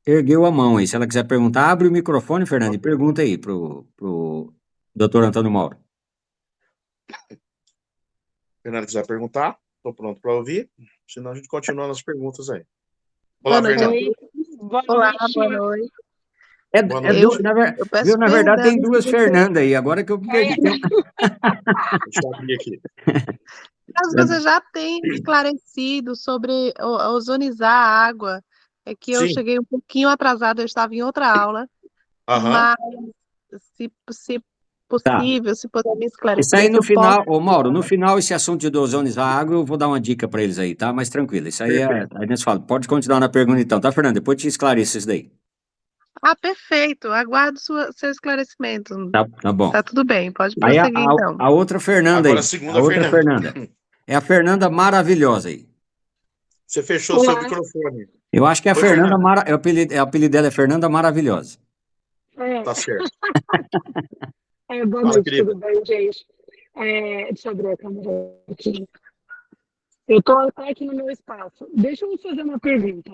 ergueu a mão aí. Se ela quiser perguntar, abre o microfone, Fernanda, e pergunta aí pro Dr. Antônio Mauro. Fernanda quiser perguntar, estou pronto para ouvir. Senão a gente continua nas perguntas aí. Olá, Fernanda. Olá, boa noite. Boa noite. Eu peço Viu? Na verdade, tem perdão duas se você- Fernanda aí. Agora que eu perdi. Deixa eu abrir aqui. Caso você já tenha esclarecido sobre ozonizar a água, é que eu Sim. cheguei um pouquinho atrasada, eu estava em outra aula, Aham. mas se possível, se puder me Isso esclarecer, aí se no eu final, posso... ô Mauro, no final esse assunto de ozonizar a água, eu vou dar uma dica para eles aí, tá? Mas tranquilo, isso aí Perfeito. aí nós falamos. Pode continuar na pergunta então, tá, Fernanda? Depois te esclareço isso daí. Ah, perfeito, aguardo seu esclarecimento. Tá bom. Tá tudo bem, pode Aí prosseguir então. a outra Fernanda Agora aí. a segunda A outra Fernanda. Fernanda. É a Fernanda maravilhosa aí. Você fechou seu microfone. Eu acho que é a Oi, Fernanda, Fernanda. o apelido dela é Fernanda Maravilhosa. Tá certo. Boa Fala, noite, querida. tudo bem, gente? Deixa eu abrir a câmera aqui. Eu estou aqui no meu espaço. Deixa eu fazer uma pergunta.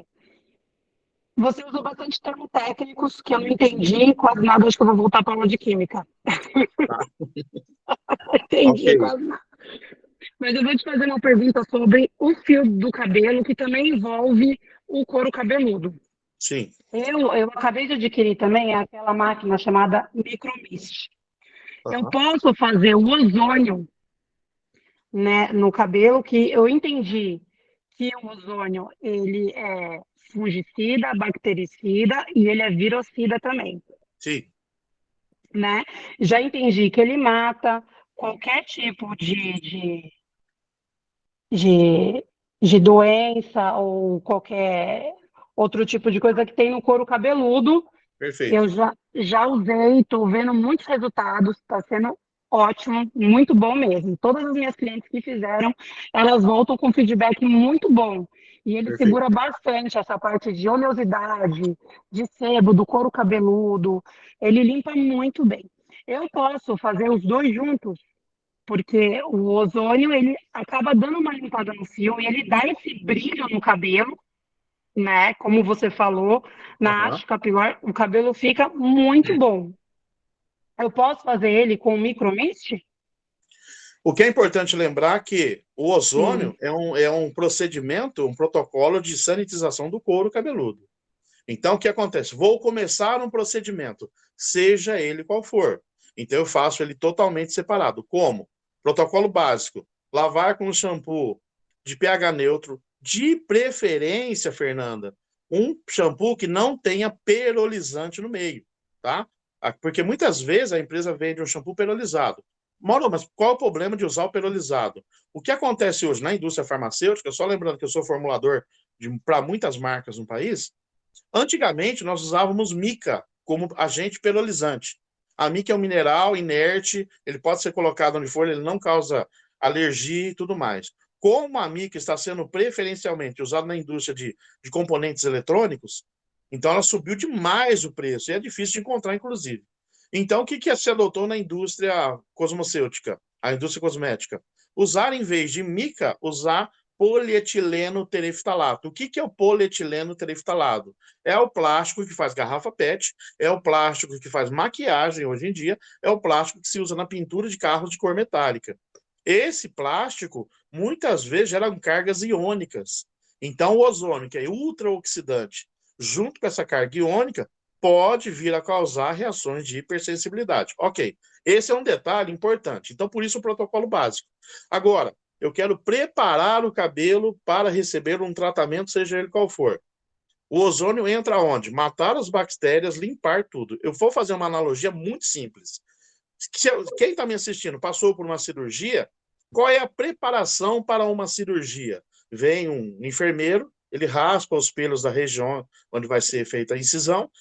Você usou bastante termos técnicos que eu não entendi quase nada, acho que eu vou voltar para a aula de química. Entendi Ok. quase nada. Mas eu vou te fazer uma pergunta sobre o fio do cabelo, que também envolve o couro cabeludo. Sim. Eu acabei de adquirir também aquela máquina chamada Micromist. Eu Aham. posso fazer o ozônio, né, no cabelo, que eu entendi que o ozônio ele é fungicida, bactericida e ele é virocida também, Sim. né? Já entendi que ele mata qualquer tipo de doença ou qualquer outro tipo de coisa que tem no couro cabeludo. Perfeito. Eu já usei, estou vendo muitos resultados, está sendo ótimo, muito bom mesmo. Todas as minhas clientes que fizeram, elas voltam com feedback muito bom. E ele Perfeito. segura bastante essa parte de oleosidade, de sebo, do couro cabeludo. Ele limpa muito bem. Eu posso fazer os dois juntos, porque o ozônio, ele acaba dando uma limpada no fio e ele dá esse brilho no cabelo, né? Como você falou, na Aham. haste capilar, o cabelo fica muito bom. Eu posso fazer ele com micromist? O que é importante lembrar é que o ozônio é um procedimento, um protocolo de sanitização do couro cabeludo. Então, o que acontece? Vou começar um procedimento, seja ele qual for. Então, eu faço ele totalmente separado. Como? Protocolo básico. Lavar com shampoo de pH neutro, de preferência, Fernanda, um shampoo que não tenha perolizante no meio, tá? Porque muitas vezes a empresa vende um shampoo perolizado. Mauro, mas qual é o problema de usar o perolizado? O que acontece hoje na indústria farmacêutica, só lembrando que eu sou formulador para muitas marcas no país, antigamente nós usávamos mica como agente perolizante. A mica é um mineral inerte, ele pode ser colocado onde for, ele não causa alergia e tudo mais. Como a mica está sendo preferencialmente usada na indústria de componentes eletrônicos, então ela subiu demais o preço, e é difícil de encontrar, inclusive. Então, o que se adotou na indústria cosmocêutica, a indústria cosmética? Usar, em vez de mica, usar polietileno tereftalato. O que é o polietileno tereftalato? É o plástico que faz garrafa PET, é o plástico que faz maquiagem hoje em dia, é o plástico que se usa na pintura de carros de cor metálica. Esse plástico, muitas vezes, gera cargas iônicas. Então, o ozônio, que é ultraoxidante, junto com essa carga iônica, pode vir a causar reações de hipersensibilidade. Ok, esse é um detalhe importante. Então, por isso o protocolo básico. Agora, eu quero preparar o cabelo para receber um tratamento, seja ele qual for. O ozônio entra onde? Matar as bactérias, limpar tudo. Eu vou fazer uma analogia muito simples. Quem está me assistindo passou por uma cirurgia, qual é a preparação para uma cirurgia? Vem um enfermeiro, ele raspa os pelos da região onde vai ser feita a incisão,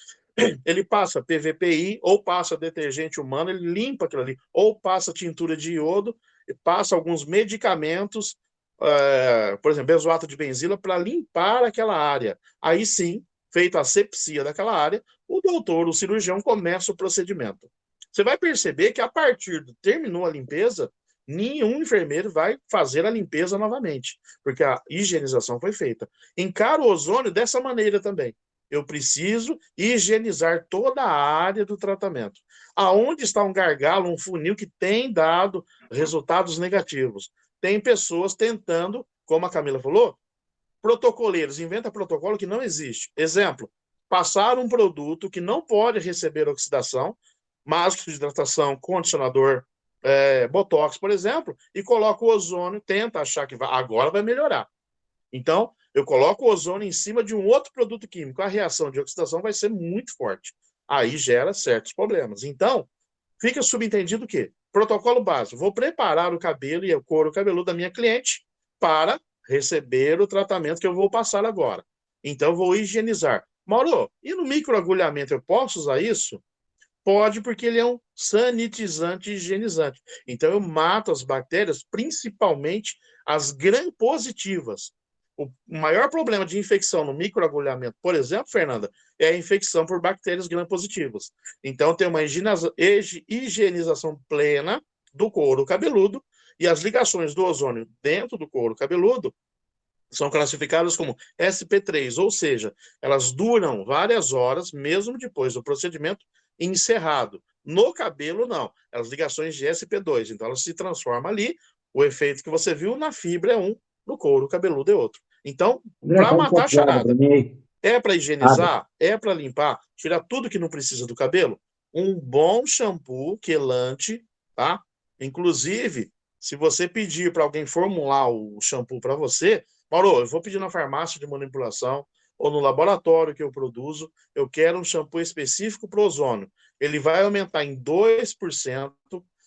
ele passa PVPI ou passa detergente humano, ele limpa aquilo ali, ou passa tintura de iodo, passa alguns medicamentos, por exemplo, benzoato de benzila, para limpar aquela área. Aí sim, feita a asepsia daquela área, o doutor, o cirurgião, começa o procedimento. Você vai perceber que a partir do terminou a limpeza, nenhum enfermeiro vai fazer a limpeza novamente, porque a higienização foi feita. Encara o ozônio dessa maneira também. Eu preciso higienizar toda a área do tratamento. Aonde está um gargalo, um funil que tem dado resultados negativos? Tem pessoas tentando, como a Camila falou, protocoleiros, inventa protocolo que não existe. Exemplo, passar um produto que não pode receber oxidação, máscara de hidratação, condicionador, botox, por exemplo, e coloca o ozônio, tenta achar que agora vai melhorar. Então, eu coloco o ozônio em cima de um outro produto químico, a reação de oxidação vai ser muito forte. Aí gera certos problemas. Então, fica subentendido que, protocolo básico, vou preparar o cabelo e o couro cabeludo da minha cliente para receber o tratamento que eu vou passar agora. Então, eu vou higienizar. Mauro, e no microagulhamento eu posso usar isso? Pode, porque ele é um sanitizante e higienizante. Então, eu mato as bactérias, principalmente as gram-positivas. O maior problema de infecção no microagulhamento, por exemplo, Fernanda, é a infecção por bactérias gram-positivas. Então, tem uma higienização plena do couro cabeludo e as ligações do ozônio dentro do couro cabeludo são classificadas como SP3, ou seja, elas duram várias horas, mesmo depois do procedimento encerrado. No cabelo, não. As ligações de SP2, então elas se transformam ali, o efeito que você viu na fibra é um, no couro cabeludo é outro. Então, para matar a charada, é para higienizar, é para limpar, tirar tudo que não precisa do cabelo, um bom shampoo quelante, tá? Inclusive, se você pedir para alguém formular o shampoo para você, Mauro, eu vou pedir na farmácia de manipulação ou no laboratório que eu produzo, eu quero um shampoo específico para o ozônio. Ele vai aumentar em 2%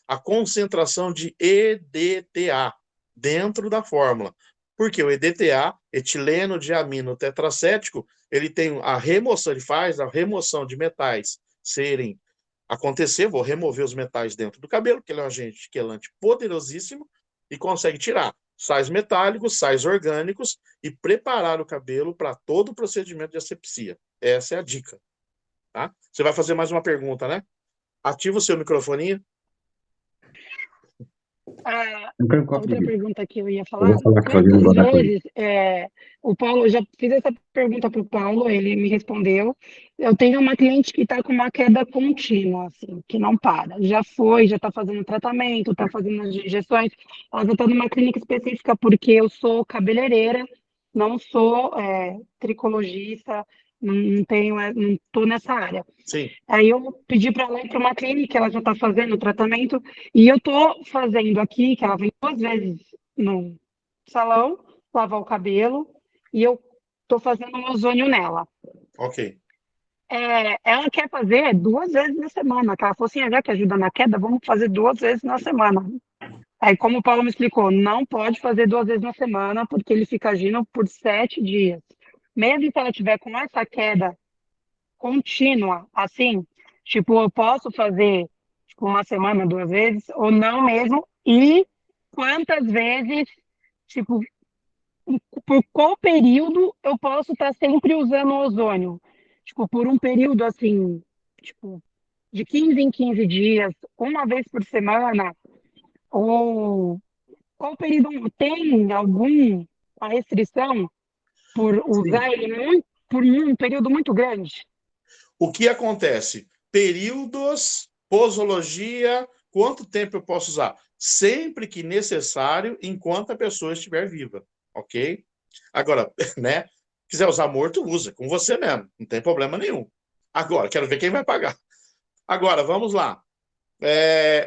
a concentração de EDTA dentro da fórmula. Porque o EDTA, etileno diamino tetracético, ele tem a remoção, ele faz a remoção de metais acontecer, vou remover os metais dentro do cabelo, porque ele é um agente quelante poderosíssimo e consegue tirar sais metálicos, sais orgânicos e preparar o cabelo para todo o procedimento de asepsia. Essa é a dica. Tá? Você vai fazer mais uma pergunta, né? Ativa o seu microfoninho. Outra pergunta que eu ia falar, quantas vezes, o Paulo, eu já fiz essa pergunta para o Paulo, ele me respondeu, eu tenho uma cliente que está com uma queda contínua, assim, que não para, já está fazendo tratamento, está fazendo as injeções, ela já está numa clínica específica porque eu sou cabeleireira, não sou tricologista, não estou nessa área. Sim. Aí eu pedi para ela ir para uma clínica, ela já está fazendo o tratamento, e eu estou fazendo aqui, que ela vem 2 vezes no salão, lavar o cabelo, e eu estou fazendo um ozônio nela. Ok. Ela quer fazer 2 vezes na semana, que ela falou assim, já que ajuda na queda, vamos fazer 2 vezes na semana. Aí, como o Paulo me explicou, não pode fazer 2 vezes na semana, porque ele fica agindo por 7 dias. mesmo se ela tiver com essa queda contínua, assim, tipo, eu posso fazer tipo, uma semana, 2 vezes, ou não mesmo, e quantas vezes, tipo, por qual período eu posso estar sempre usando ozônio? Tipo, por um período assim, tipo, de 15 em 15 dias, uma vez por semana, ou qual período tem alguma restrição por Sim. usar ele muito, por um período muito grande? O que acontece? Períodos, posologia, quanto tempo eu posso usar? Sempre que necessário, enquanto a pessoa estiver viva, ok? Agora, né? Quiser usar morto, usa, com você mesmo, não tem problema nenhum. Agora, quero ver quem vai pagar. Agora, vamos lá.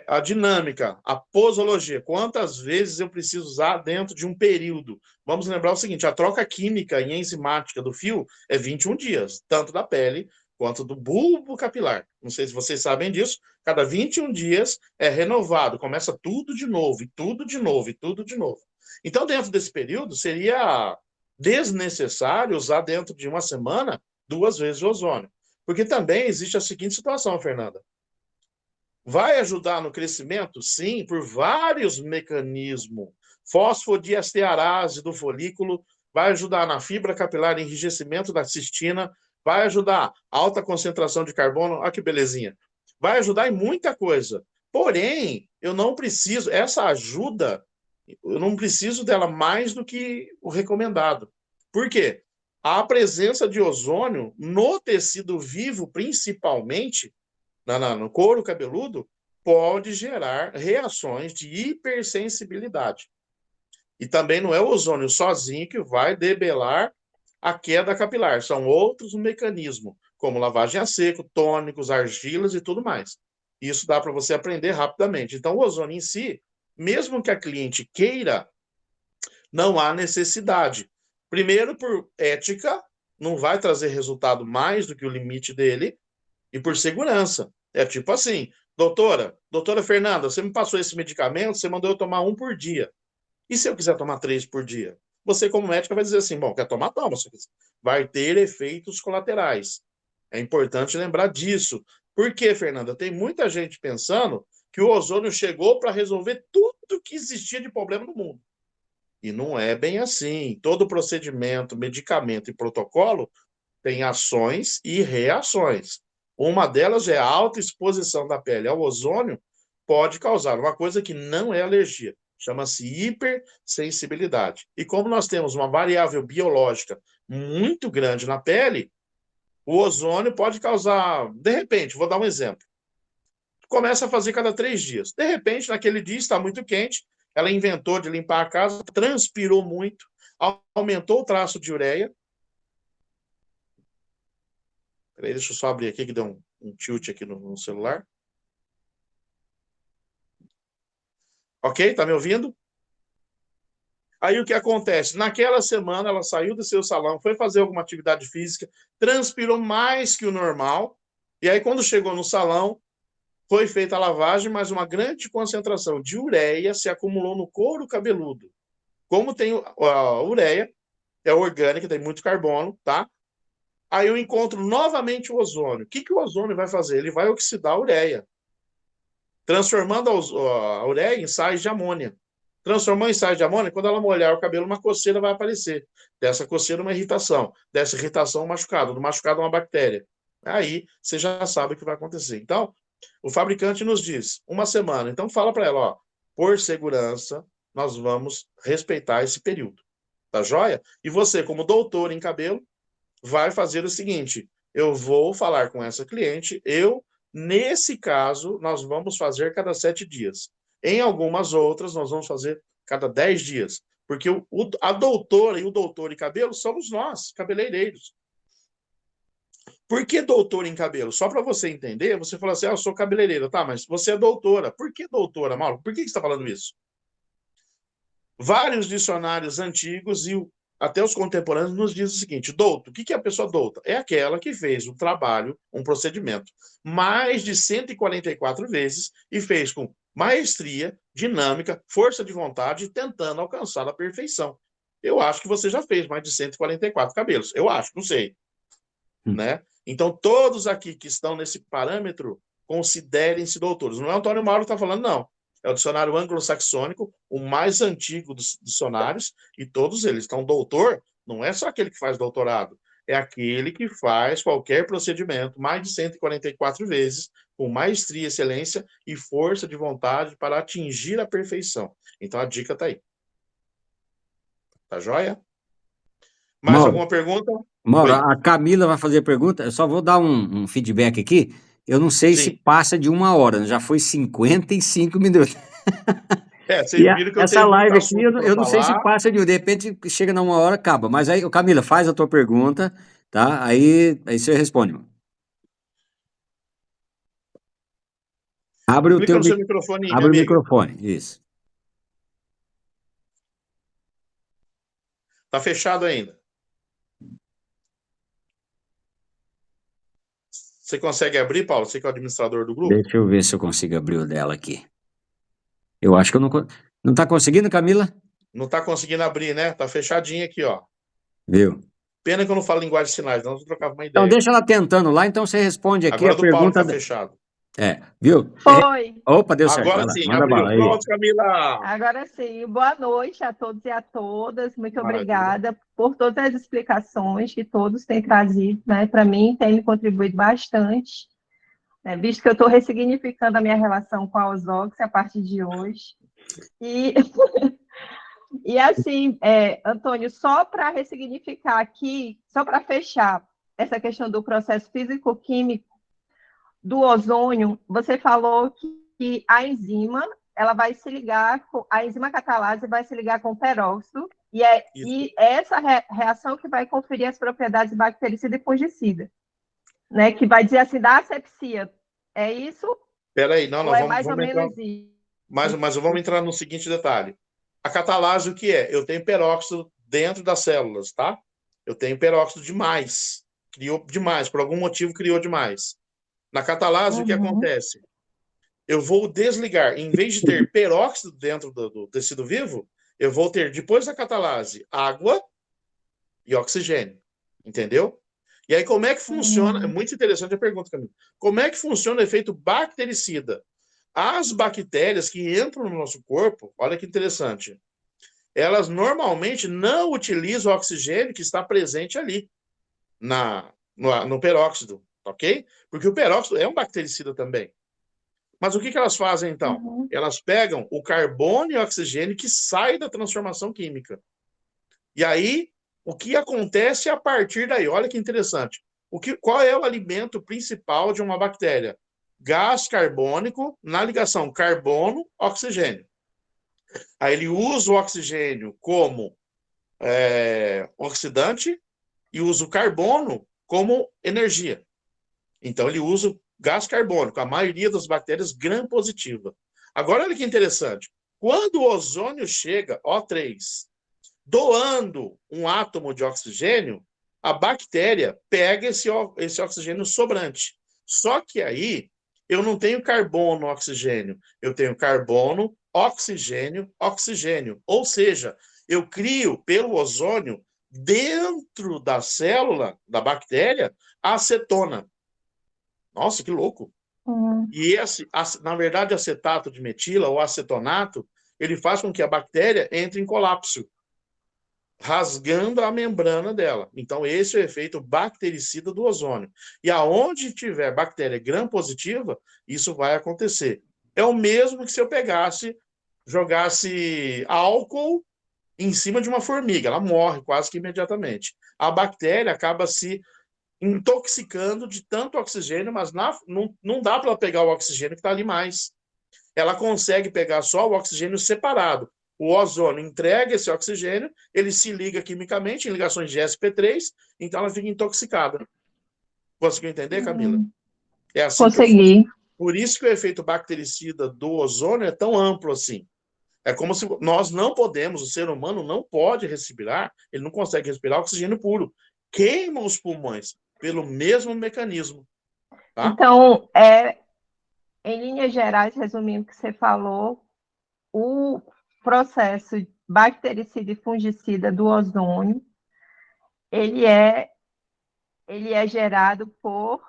A dinâmica, a posologia, quantas vezes eu preciso usar dentro de um período? Vamos lembrar o seguinte, a troca química e enzimática do fio é 21 dias, tanto da pele quanto do bulbo capilar. Não sei se vocês sabem disso, cada 21 dias é renovado, começa tudo de novo, e tudo de novo, e tudo de novo. Então, dentro desse período, seria desnecessário usar dentro de uma semana 2 vezes o ozônio. Porque também existe a seguinte situação, Fernanda. Vai ajudar no crescimento? Sim, por vários mecanismos. Fosfodiesterase do folículo vai ajudar na fibra capilar, enrijecimento da cistina, vai ajudar alta concentração de carbono, olha que belezinha. Vai ajudar em muita coisa. Porém, eu não preciso, essa ajuda, eu não preciso dela mais do que o recomendado. Por quê? A presença de ozônio no tecido vivo, principalmente, no couro cabeludo, pode gerar reações de hipersensibilidade. E também não é o ozônio sozinho que vai debelar a queda capilar. São outros mecanismos, como lavagem a seco, tônicos, argilas e tudo mais. Isso dá para você aprender rapidamente. Então, o ozônio em si, mesmo que a cliente queira, não há necessidade. Primeiro, por ética, não vai trazer resultado mais do que o limite dele, e por segurança. É tipo assim, doutora Fernanda, você me passou esse medicamento, você mandou eu tomar 1 por dia. E se eu quiser tomar 3 por dia? Você, como médica, vai dizer assim, bom, quer tomar, toma. Vai ter efeitos colaterais. É importante lembrar disso. Por quê, Fernanda? Tem muita gente pensando que o ozônio chegou para resolver tudo que existia de problema no mundo. E não é bem assim. Todo procedimento, medicamento e protocolo tem ações e reações. Uma delas é a alta exposição da pele ao ozônio, pode causar uma coisa que não é alergia, chama-se hipersensibilidade. E como nós temos uma variável biológica muito grande na pele, o ozônio pode causar, de repente, vou dar um exemplo, começa a fazer cada 3 dias. De repente, naquele dia está muito quente, ela inventou de limpar a casa, transpirou muito, aumentou o traço de ureia. Peraí, deixa eu só abrir aqui que deu um tilt aqui no celular. Ok? Tá me ouvindo? Aí o que acontece? Naquela semana ela saiu do seu salão, foi fazer alguma atividade física, transpirou mais que o normal, e aí quando chegou no salão, foi feita a lavagem, mas uma grande concentração de ureia se acumulou no couro cabeludo. Como tem a ureia, é orgânica, tem muito carbono, tá? Aí eu encontro novamente o ozônio. O que o ozônio vai fazer? Ele vai oxidar a ureia, transformando a ureia em sais de amônia. Transformando em sais de amônia, quando ela molhar o cabelo, uma coceira vai aparecer. Dessa coceira, uma irritação. Dessa irritação, um machucado. Do machucado, uma bactéria. Aí, você já sabe o que vai acontecer. Então, o fabricante nos diz, 1 semana. Então, fala para ela, ó, por segurança, nós vamos respeitar esse período. Tá joia? E você, como doutor em cabelo, vai fazer o seguinte, eu vou falar com essa cliente, nesse caso, nós vamos fazer cada 7 dias. Em algumas outras, nós vamos fazer cada 10 dias. Porque a doutora e o doutor em cabelo somos nós, cabeleireiros. Por que doutor em cabelo? Só para você entender, você fala assim, eu sou cabeleireira, tá, mas você é doutora. Por que doutora, Mauro? Por que você está falando isso? Vários dicionários antigos e até os contemporâneos nos dizem o seguinte, douto, o que é a pessoa douta? É aquela que fez um trabalho, um procedimento, mais de 144 vezes e fez com maestria, dinâmica, força de vontade, tentando alcançar a perfeição. Eu acho que você já fez mais de 144 cabelos. Eu acho, não sei. Né? Então, todos aqui que estão nesse parâmetro, considerem-se doutores. Não é o Antônio Mauro que está falando, não. É o dicionário anglo-saxônico, o mais antigo dos dicionários, e todos eles. Então, doutor não é só aquele que faz doutorado, é aquele que faz qualquer procedimento mais de 144 vezes, com maestria, excelência e força de vontade para atingir a perfeição. Então, a dica está aí. Tá joia? Mais Mauro, alguma pergunta? Mauro, Oi. a Camila vai fazer pergunta, eu só vou dar um feedback aqui. Eu não sei se Sim. passa de 1 hora, já foi 55 minutos. Vocês E viram que eu essa tenho muito live aqui, assunto para eu não sei se falar. passa de repente chega na 1 hora, acaba. Mas aí, Camila, faz a tua pergunta, tá? Aí você responde, mano. Abre o Clica teu, no seu microfone aí, minha abre o amiga. microfone, isso. Tá fechado ainda. Você consegue abrir, Paulo? Você que é o administrador do grupo? Deixa eu ver se eu consigo abrir o dela aqui. Eu acho que eu não... Não tá conseguindo, Camila? Não tá conseguindo abrir, né? Tá fechadinho aqui, ó. Viu? Pena que eu não falo linguagem de sinais, não, eu trocava uma Então, ideia. deixa ela tentando lá, então você responde aqui Agora a é do Paulo que pergunta... tá fechado. Viu? Foi. Opa, deu certo, vai Agora lá, sim, manda abriu. bala aí. Pronto, Camila. Agora sim, boa noite a todos e a todas. Muito Maravilha. obrigada por todas as explicações que todos têm trazido, né? Para mim, tem me contribuído bastante, né? Visto que eu estou ressignificando a minha relação com a Osóx a partir de hoje. E assim, Antônio, só para ressignificar aqui, só para fechar essa questão do processo físico-químico do ozônio, você falou que a enzima ela vai se ligar com a enzima catalase vai se ligar com o peróxido e é essa reação que vai conferir as propriedades bactericida e fungicida, né? Que vai dizer assim da asepsia. É isso? Peraí, não, Ou nós é mais ou vamos entrar. menos isso? Mas vamos entrar no seguinte detalhe. A catalase, o que é? Eu tenho peróxido dentro das células, tá? Eu tenho peróxido demais. Criou demais, por algum motivo criou demais. Na catalase, o que acontece? Eu vou desligar, em vez de ter peróxido dentro do tecido vivo, eu vou ter, depois da catalase, água e oxigênio. Entendeu? E aí, como é que funciona? É muito interessante a pergunta, Camila. Como é que funciona o efeito bactericida? As bactérias que entram no nosso corpo, olha que interessante, elas normalmente não utilizam o oxigênio que está presente ali no peróxido, ok? Porque o peróxido é um bactericida também. Mas o que elas fazem, então? Elas pegam o carbono e o oxigênio que sai da transformação química. E aí, o que acontece a partir daí? Olha que interessante. Qual é o alimento principal de uma bactéria? Gás carbônico na ligação carbono-oxigênio. Aí ele usa o oxigênio como oxidante e usa o carbono como energia. Então ele usa o gás carbônico, a maioria das bactérias gram-positiva. Agora olha que interessante. Quando o ozônio chega, O3, doando um átomo de oxigênio, a bactéria pega esse oxigênio sobrante. Só que aí eu não tenho carbono, oxigênio, eu tenho carbono, oxigênio, oxigênio. Ou seja, eu crio pelo ozônio, dentro da célula da bactéria, a acetona. Nossa, que louco! E na verdade, acetato de metila ou acetonato, ele faz com que a bactéria entre em colapso, rasgando a membrana dela. Então, esse é o efeito bactericida do ozônio. E aonde tiver bactéria gram-positiva, isso vai acontecer. É o mesmo que se eu jogasse álcool em cima de uma formiga. Ela morre quase que imediatamente. A bactéria acaba se intoxicando de tanto oxigênio, mas não dá para ela pegar o oxigênio que está ali mais. Ela consegue pegar só o oxigênio separado. O ozônio entrega esse oxigênio, ele se liga quimicamente em ligações de sp3, então ela fica intoxicada. Conseguiu entender, Camila? É assim Consegui. que funciona. Por isso que o efeito bactericida do ozônio é tão amplo assim. É como se nós não podemos, o ser humano não pode respirar, ele não consegue respirar oxigênio puro. Queima os pulmões pelo mesmo mecanismo. Tá? Então, em linhas gerais, resumindo o que você falou, processo bactericida e fungicida do ozônio, ele é gerado por,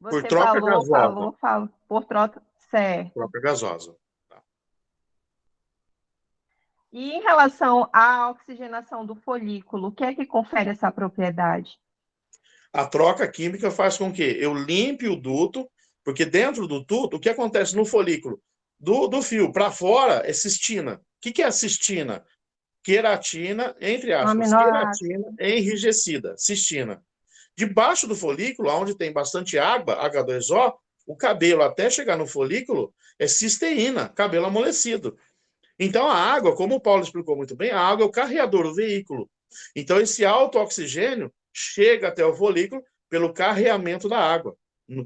Por você troca falou, gasosa. por troca, certo. Troca gasosa. E em relação à oxigenação do folículo, o que é que confere essa propriedade? A troca química faz com que eu limpe o duto, porque dentro do duto, o que acontece no folículo? Do fio para fora é cistina. O que é a cistina? Queratina, entre aspas, Aminoácido. queratina enrijecida, cistina. Debaixo do folículo, onde tem bastante água, H2O, o cabelo até chegar no folículo é cisteína, cabelo amolecido. Então a água, como o Paulo explicou muito bem, a água é o carreador do veículo. Então esse alto oxigênio chega até o folículo pelo carreamento da água,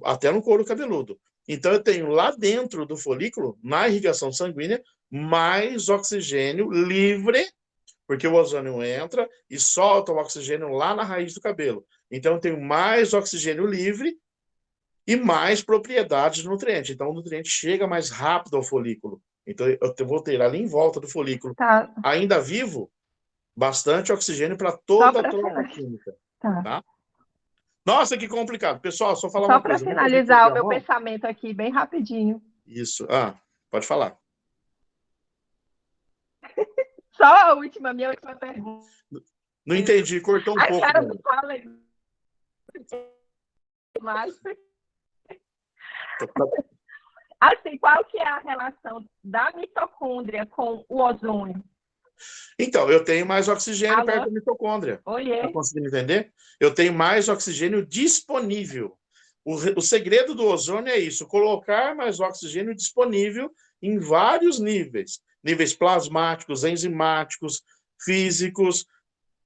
até no couro cabeludo. Então eu tenho lá dentro do folículo, na irrigação sanguínea, mais oxigênio livre, porque o ozônio entra e solta o oxigênio lá na raiz do cabelo. Então eu tenho mais oxigênio livre e mais propriedades de nutriente. Então o nutriente chega mais rápido ao folículo. Então eu vou ter ali em volta do folículo, Tá. ainda vivo, bastante oxigênio para toda a troca finalizar. química. Tá. Tá? Nossa, que complicado. Pessoal, só falar Só uma para coisa. finalizar o meu pensamento aqui, bem rapidinho. Isso. Pode falar. Só a minha última pergunta. Não entendi, cortou um A pouco. cara Né? do Paulo é mais... Assim, qual que é a relação da mitocôndria com o ozônio? Então, eu tenho mais oxigênio Alô? perto da mitocôndria. Oiê. Está conseguindo entender? Eu tenho mais oxigênio disponível. O segredo do ozônio é isso, colocar mais oxigênio disponível em vários níveis. Níveis plasmáticos, enzimáticos, físicos,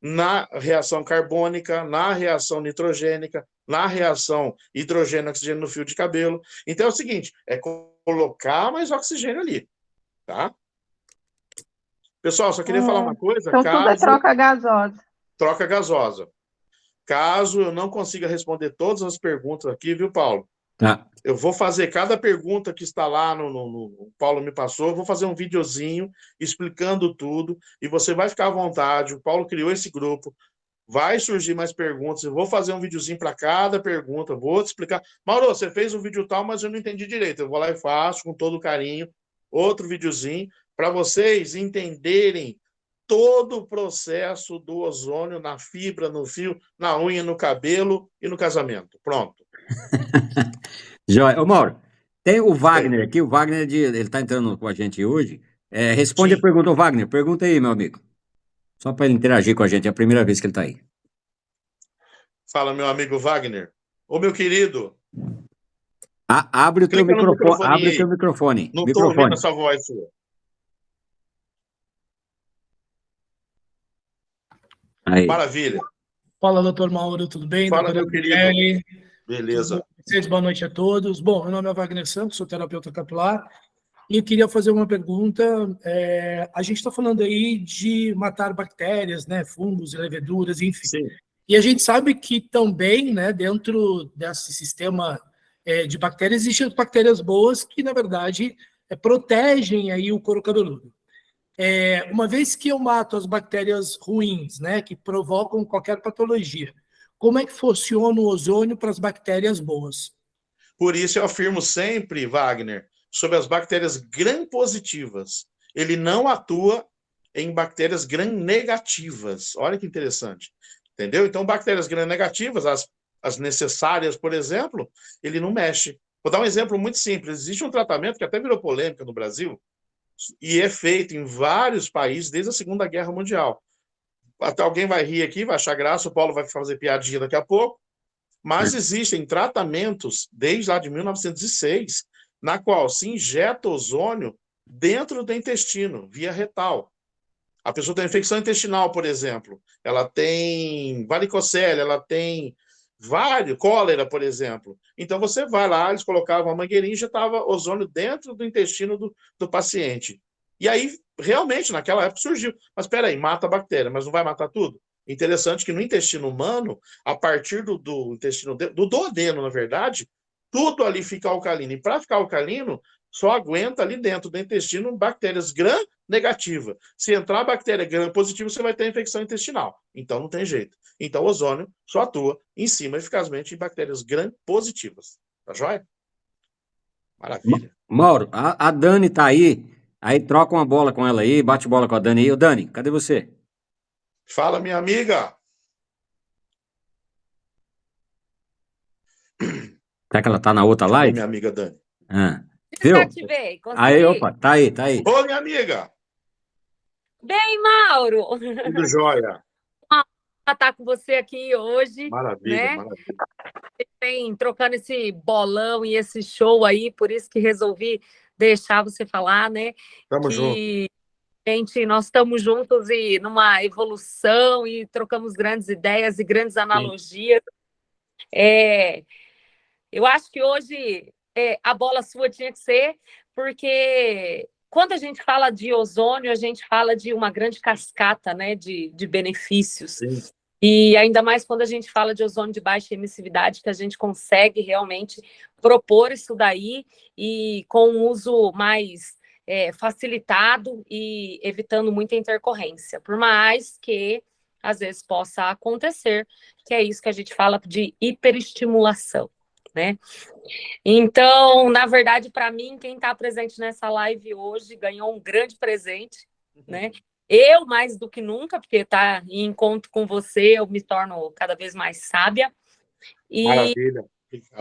na reação carbônica, na reação nitrogênica, na reação hidrogênio-oxigênio no fio de cabelo. Então é o seguinte, é colocar mais oxigênio ali, tá? Pessoal, só queria falar uma coisa. Então tudo é troca gasosa. Troca gasosa. Caso eu não consiga responder todas as perguntas aqui, viu, Paulo? Tá. Eu vou fazer cada pergunta que está lá no Paulo me passou, eu vou fazer um videozinho explicando tudo e você vai ficar à vontade. O Paulo criou esse grupo, vai surgir mais perguntas, eu vou fazer um videozinho para cada pergunta, vou te explicar. Mauro, você fez um vídeo tal, mas eu não entendi direito. Eu vou lá e faço com todo carinho outro videozinho para vocês entenderem todo o processo do ozônio na fibra, no fio, na unha, no cabelo e no casamento. Pronto. Joia. Ô, Mauro, tem o Wagner aqui, o Wagner, ele está entrando com a gente hoje. Responde Sim. a pergunta, ô Wagner, pergunta aí, meu amigo. Só para ele interagir com a gente, é a primeira vez que ele está aí. Fala, meu amigo Wagner. Ô, meu querido. Abre o teu microfone. Abre o teu microfone. Não estou ouvindo essa voz sua. Aí. Maravilha. Fala, doutor Mauro, tudo bem? Fala, meu querido. Kelly. Beleza. Boa noite a todos. Bom, meu nome é Wagner Santos, sou terapeuta capilar. E eu queria fazer uma pergunta. A gente está falando aí de matar bactérias, né, fungos, leveduras, enfim. Sim. E a gente sabe que também, né, dentro desse sistema de bactérias, existem bactérias boas que, na verdade, protegem aí o couro cabeludo. Uma vez que eu mato as bactérias ruins, né, que provocam qualquer patologia, como é que funciona o ozônio para as bactérias boas? Por isso eu afirmo sempre, Wagner, sobre as bactérias gram-positivas. Ele não atua em bactérias gram-negativas. Olha que interessante. Entendeu? Então, bactérias gram-negativas, as necessárias, por exemplo, ele não mexe. Vou dar um exemplo muito simples. Existe um tratamento que até virou polêmica no Brasil, e é feito em vários países desde a Segunda Guerra Mundial. Até alguém vai rir aqui, vai achar graça, o Paulo vai fazer piadinha daqui a pouco, mas existem tratamentos desde lá de 1906, na qual se injeta ozônio dentro do intestino, via retal. A pessoa tem infecção intestinal, por exemplo, ela tem varicocele, ela tem cólera, por exemplo. Então você vai lá, eles colocavam uma mangueirinha e injetava ozônio dentro do intestino do paciente. E aí, realmente, naquela época surgiu. Mas espera aí, mata a bactéria, mas não vai matar tudo? Interessante que no intestino humano, a partir do intestino, do duodeno, na verdade, tudo ali fica alcalino. E para ficar alcalino, só aguenta ali dentro do intestino bactérias negativa. Se entrar a bactéria gram-positiva, você vai ter infecção intestinal. Então, não tem jeito. Então, o ozônio só atua em cima, eficazmente, em bactérias gram-positivas. Tá joia? Maravilha. Mauro, a Dani tá aí troca uma bola com ela aí, bate bola com a Dani aí. Ô, Dani, cadê você? Fala, minha amiga. Será que ela tá na outra Cadê live? minha amiga Dani? Ah, viu? Desativei, Aí, consegui. opa, tá aí. Ô, minha amiga. Bem, Mauro, Tudo jóia. estar com você aqui hoje, Maravilha, né? maravilha. Tem trocando esse bolão e esse show aí, por isso que resolvi deixar você falar, né? Tamo junto. Que gente, nós estamos juntos e numa evolução e trocamos grandes ideias e grandes analogias. Eu acho que hoje a bola sua tinha que ser, porque quando a gente fala de ozônio, a gente fala de uma grande cascata, né, de benefícios. Sim. E ainda mais quando a gente fala de ozônio de baixa emissividade, que a gente consegue realmente propor isso daí e com um uso mais facilitado e evitando muita intercorrência, por mais que às vezes possa acontecer, que é isso que a gente fala de hiperestimulação, né? Então, na verdade, para mim, quem está presente nessa live hoje ganhou um grande presente, né? Eu, mais do que nunca, porque tá em encontro com você, eu me torno cada vez mais sábia. E Maravilha.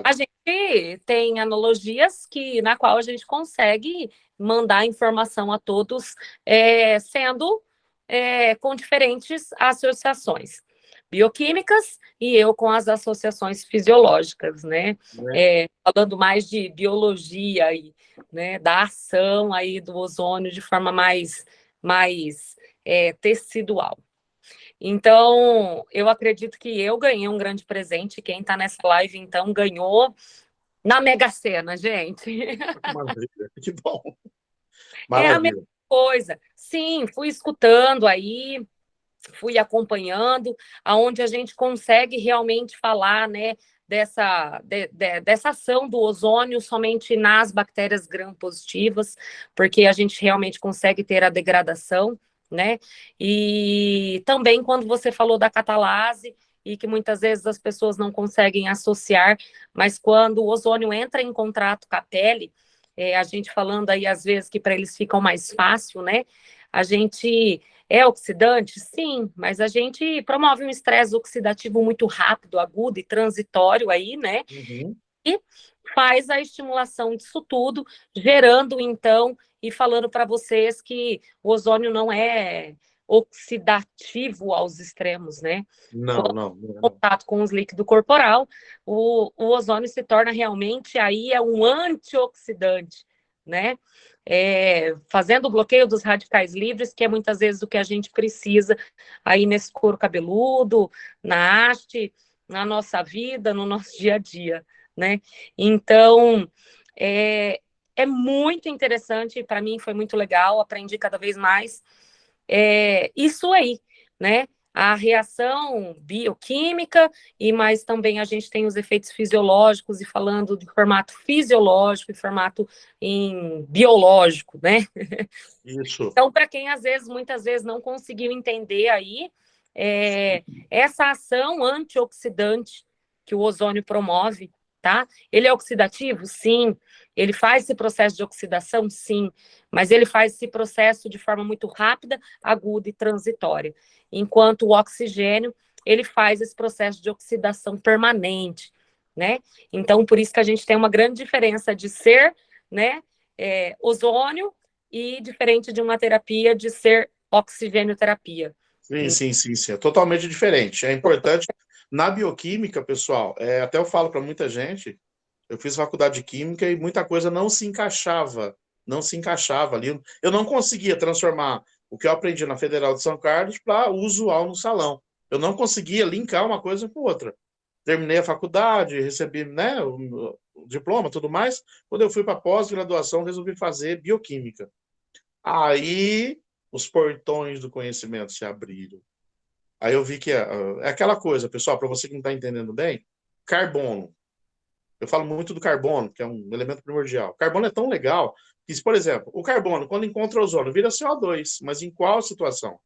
a gente tem analogias na qual a gente consegue mandar informação a todos, sendo com diferentes associações bioquímicas e eu com as associações fisiológicas, né? Falando mais de biologia e, né, da ação aí do ozônio de forma mais tecidual. Então, eu acredito que eu ganhei um grande presente. Quem está nessa live, então, ganhou na Mega Sena, gente. Maravilha, que bom. É a mesma coisa. Sim, fui escutando aí, fui acompanhando, aonde a gente consegue realmente falar, né, dessa ação do ozônio somente nas bactérias gram-positivas, porque a gente realmente consegue ter a degradação, né? E também quando você falou da catalase, e que muitas vezes as pessoas não conseguem associar, mas quando o ozônio entra em contato com a pele, a gente falando aí às vezes que para eles fica mais fácil, né? A gente é oxidante? Sim, mas a gente promove um estresse oxidativo muito rápido, agudo e transitório aí, né? Uhum. E faz a estimulação disso tudo, gerando, então, e falando para vocês que o ozônio não é oxidativo aos extremos, né? Não. Contato com os líquidos corporal, o ozônio se torna realmente aí um antioxidante, né? Fazendo o bloqueio dos radicais livres, que é muitas vezes o que a gente precisa aí nesse couro cabeludo, na haste, na nossa vida, no nosso dia a dia, né? Então, é muito interessante, para mim foi muito legal, aprendi cada vez mais. Isso aí, né? A reação bioquímica, mas também a gente tem os efeitos fisiológicos, e falando de formato fisiológico e formato biológico, né? Isso. Então, para quem muitas vezes não conseguiu entender aí, essa ação antioxidante que o ozônio promove, tá? Ele é oxidativo? Sim. Ele faz esse processo de oxidação? Sim. Mas ele faz esse processo de forma muito rápida, aguda e transitória. Enquanto o oxigênio, ele faz esse processo de oxidação permanente, né? Então, por isso que a gente tem uma grande diferença de ser, né, ozônio e diferente de uma terapia de ser oxigênio-terapia. Sim. É totalmente diferente. É importante. Na bioquímica, pessoal, até eu falo para muita gente, eu fiz faculdade de química e muita coisa não se encaixava ali. Eu não conseguia transformar o que eu aprendi na Federal de São Carlos para usual no salão. Eu não conseguia linkar uma coisa com outra. Terminei a faculdade, recebi, né, o diploma, tudo mais. Quando eu fui para pós-graduação, resolvi fazer bioquímica. Aí os portões do conhecimento se abriram. Aí eu vi que é aquela coisa, pessoal, para você que não está entendendo bem, carbono. Eu falo muito do carbono, que é um elemento primordial. Carbono é tão legal Que, por exemplo, o carbono, quando encontra ozônio, vira CO2, mas em qual situação?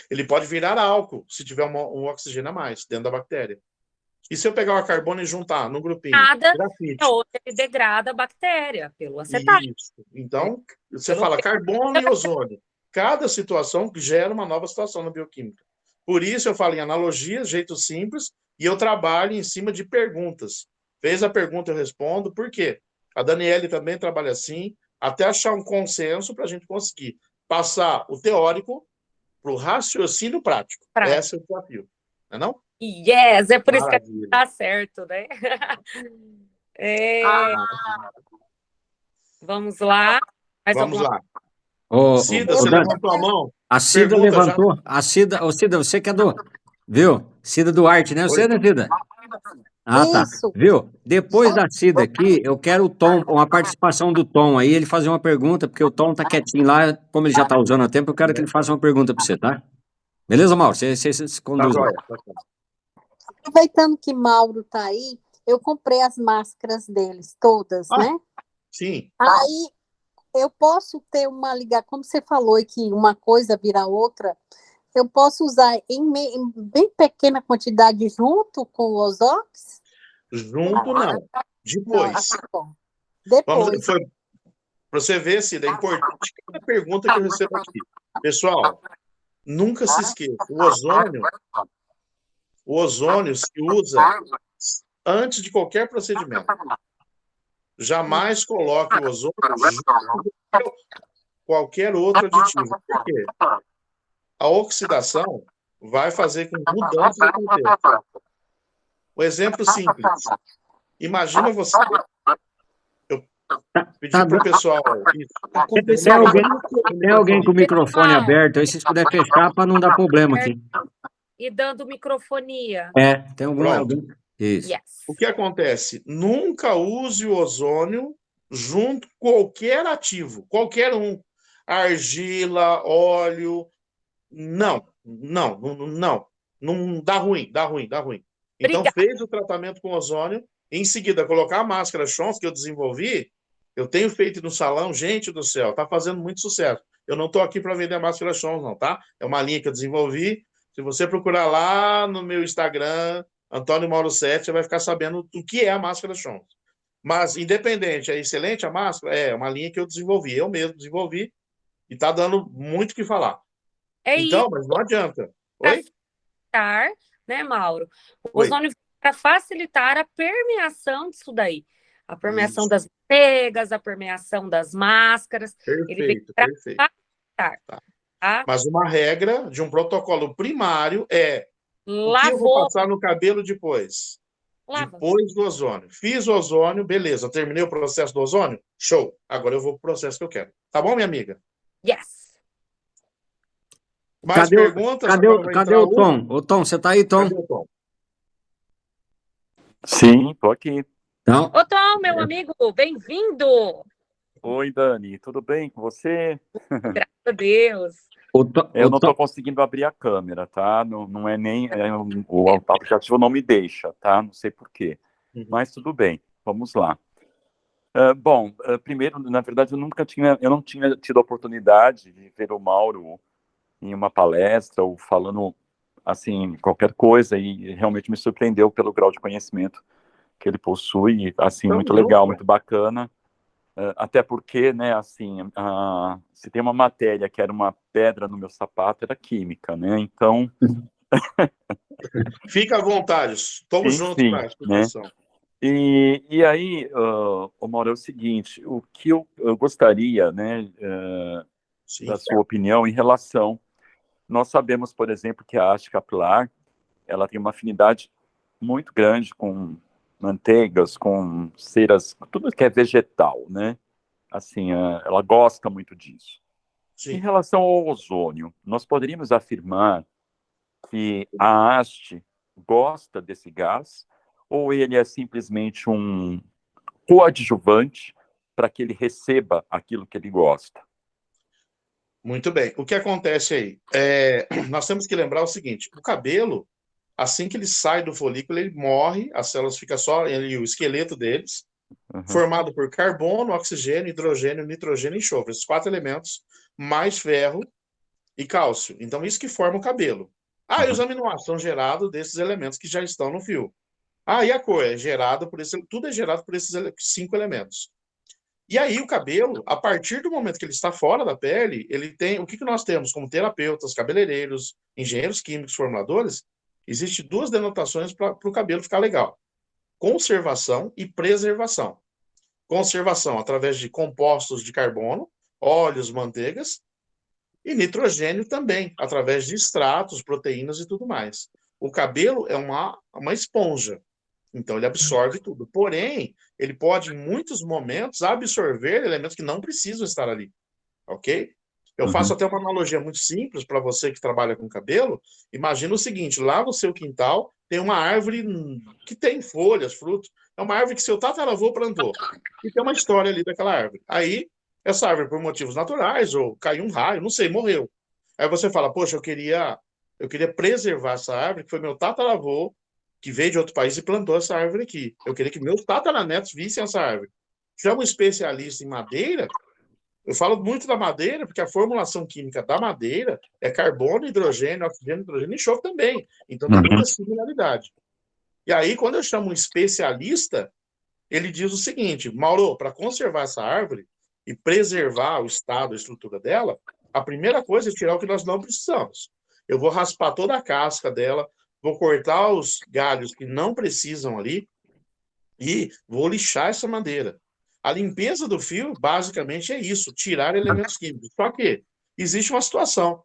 Ele pode virar álcool, se tiver um oxigênio a mais dentro da bactéria. E se eu pegar o carbono e juntar num grupinho? Nada, Grafite. ele degrada a bactéria pelo acetato. Isso. Então, você fala carbono e ozônio. Cada situação gera uma nova situação na bioquímica. Por isso eu falo em analogias, jeito simples, e eu trabalho em cima de perguntas. Fez a pergunta, eu respondo. Por quê? A Daniele também trabalha assim, até achar um consenso para a gente conseguir passar o teórico para o raciocínio prático. Esse é o desafio. Não é não? Yes, é por isso que Maravilha. tá certo, né? Vamos lá. Vamos lá. Cida, você levantou a mão? A Cida Pergunta levantou. A Cida, Cida, você que é do. Viu? Cida Duarte, né? Você, né, Cida? Ah, tá. Isso. Viu? Depois da Cida aqui, eu quero o Tom, uma participação do Tom aí, ele fazer uma pergunta, porque o Tom tá quietinho lá, como ele já tá usando há tempo, eu quero que ele faça uma pergunta para você, tá? Beleza, Mauro? Você se conduz. Tá, Aproveitando que Mauro tá aí, eu comprei as máscaras deles, todas, né? Sim. Aí eu posso ter uma ligação, como você falou, que uma coisa vira outra, eu posso usar em bem pequena quantidade junto com o Ozox? Junto, não. Depois. Não, tá bom. Depois. Para você ver, Cida, é importante cada pergunta que eu recebo aqui. Pessoal, nunca se esqueça, o ozônio se usa antes de qualquer procedimento. Jamais coloque o ozônio junto com qualquer outro aditivo. Por quê? A oxidação vai fazer com mudanças aconteçam. Um exemplo simples. Imagina você... Eu pedi para o pessoal... Tem alguém com o microfone aberto aí, se vocês puderem fechar para não dar problema aqui. E dando microfonia. Tem algum... Isso. Yes. O que acontece? Nunca use o ozônio junto com qualquer ativo, qualquer um. Argila, óleo... Não dá ruim. Então, fez o tratamento com ozônio, em seguida, colocar a máscara Schonz que eu desenvolvi, eu tenho feito no salão, gente do céu, tá fazendo muito sucesso. Eu não tô aqui para vender a máscara Schonz, não, tá? É uma linha que eu desenvolvi. Se você procurar lá no meu Instagram, Antônio Mauro 7, você vai ficar sabendo o que é a máscara Schonz. Mas, independente, é excelente a máscara? É uma linha que eu desenvolvi, eu mesmo desenvolvi, e tá dando muito o que falar. Então, mas não adianta. Oi? Né, Mauro? O ozônio para facilitar a permeação disso daí. A permeação das mantegas, a permeação das máscaras. Perfeito. Facilitar, tá? Mas uma regra de um protocolo primário é o que eu vou passar no cabelo depois? Depois do ozônio. Fiz o ozônio, beleza. Terminei o processo do ozônio? Show. Agora eu vou pro processo que eu quero. Tá bom, minha amiga? Yes. Mais perguntas? Cadê o Tom? Ô, Tom, você tá aí, Tom? Cadê o Tom? Sim, tô aqui. Então... Ô, Tom, meu amigo, bem-vindo! Oi, Dani, tudo bem com você? Graças a Deus. Eu não tô conseguindo abrir a câmera, tá? Não é nem... o aplicativo não me deixa, tá? Não sei por quê. Mas tudo bem, vamos lá. Primeiro, na verdade, eu não tinha tido a oportunidade de ver o Mauro em uma palestra ou falando, assim, qualquer coisa, e realmente me surpreendeu pelo grau de conhecimento que ele possui, assim, muito legal, muito bacana, até porque, né, assim, se tem uma matéria que era uma pedra no meu sapato, era química, né, então... Fica à vontade, estamos juntos para a explicação. Né? E aí, Mauro, é o seguinte, o que eu gostaria, né, da sua opinião em relação... Nós sabemos, por exemplo, que a haste capilar, ela tem uma afinidade muito grande com manteigas, com ceras, tudo que é vegetal, né? Assim, ela gosta muito disso. Sim. Em relação ao ozônio, nós poderíamos afirmar que a haste gosta desse gás, ou ele é simplesmente um coadjuvante para que ele receba aquilo que ele gosta? Muito bem. O que acontece aí? Nós temos que lembrar o seguinte, o cabelo, assim que ele sai do folículo, ele morre, as células ficam só, o esqueleto deles, formado por carbono, oxigênio, hidrogênio, nitrogênio e enxofre. Esses 4 elementos, mais ferro e cálcio. Então, isso que forma o cabelo. E os aminoácidos são gerados desses elementos que já estão no fio. E a cor é gerada por tudo é gerado por esses 5 elementos. E aí o cabelo, a partir do momento que ele está fora da pele, ele tem, o que nós temos como terapeutas, cabeleireiros, engenheiros químicos, formuladores, existem 2 denotações para o cabelo ficar legal: conservação e preservação. Conservação através de compostos de carbono, óleos, manteigas, e nitrogênio também, através de extratos, proteínas e tudo mais. O cabelo é uma esponja, então ele absorve tudo. Porém, ele pode, em muitos momentos, absorver elementos que não precisam estar ali, ok? Eu faço até uma analogia muito simples para você que trabalha com cabelo. Imagina o seguinte: lá no seu quintal tem uma árvore que tem folhas, frutos. É uma árvore que seu tataravô plantou. E tem uma história ali daquela árvore. Aí, essa árvore, por motivos naturais, ou caiu um raio, não sei, morreu. Aí você fala: poxa, eu queria preservar essa árvore, que foi meu tataravô, que veio de outro país e plantou essa árvore aqui. Eu queria que meus tataranetos vissem essa árvore. Chama um especialista em madeira. Eu falo muito da madeira, porque a formulação química da madeira é carbono, hidrogênio, oxigênio, nitrogênio e enxofre também. Então tem muita similaridade. E aí, quando eu chamo um especialista, ele diz o seguinte: Mauro, para conservar essa árvore e preservar o estado, a estrutura dela, a primeira coisa é tirar o que nós não precisamos. Eu vou raspar toda a casca dela, vou cortar os galhos que não precisam ali e vou lixar essa madeira. A limpeza do fio, basicamente, é isso: tirar elementos químicos. Só que existe uma situação.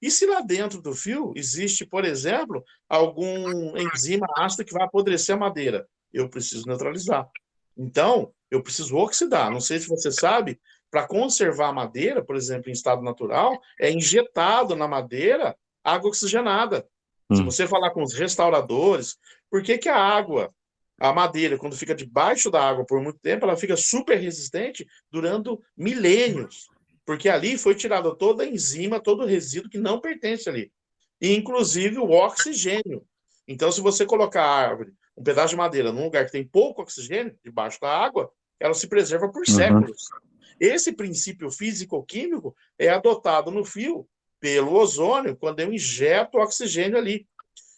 E se lá dentro do fio existe, por exemplo, algum enzima ácido que vai apodrecer a madeira? Eu preciso neutralizar. Então, eu preciso oxidar. Não sei se você sabe, para conservar a madeira, por exemplo, em estado natural, é injetado na madeira água oxigenada. Se você falar com os restauradores, por que a água, a madeira, quando fica debaixo da água por muito tempo, ela fica super resistente durante milênios? Porque ali foi tirada toda a enzima, todo o resíduo que não pertence ali, e inclusive o oxigênio. Então, se você colocar a árvore, um pedaço de madeira, num lugar que tem pouco oxigênio, debaixo da água, ela se preserva por séculos. Esse princípio físico-químico é adotado no fio pelo ozônio quando eu injeto oxigênio ali.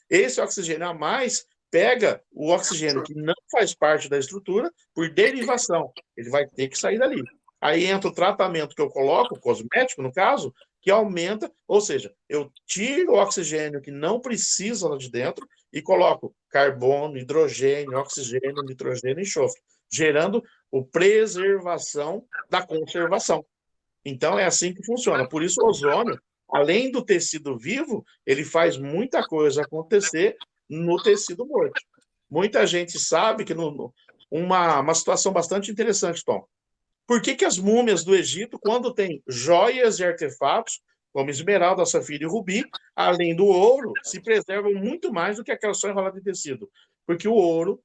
Esse oxigênio a mais pega o oxigênio que não faz parte da estrutura por derivação. Ele vai ter que sair dali. Aí entra o tratamento que eu coloco, cosmético no caso, que aumenta, ou seja, eu tiro o oxigênio que não precisa lá de dentro e coloco carbono, hidrogênio, oxigênio, nitrogênio e enxofre, gerando a preservação da conservação. Então é assim que funciona. Por isso o ozônio, além do tecido vivo, ele faz muita coisa acontecer no tecido morto. Muita gente sabe que uma situação bastante interessante, Tom. Por que as múmias do Egito, quando tem joias e artefatos, como esmeralda, safira e rubi, além do ouro, se preservam muito mais do que aquela só enrolada em tecido? Porque o ouro,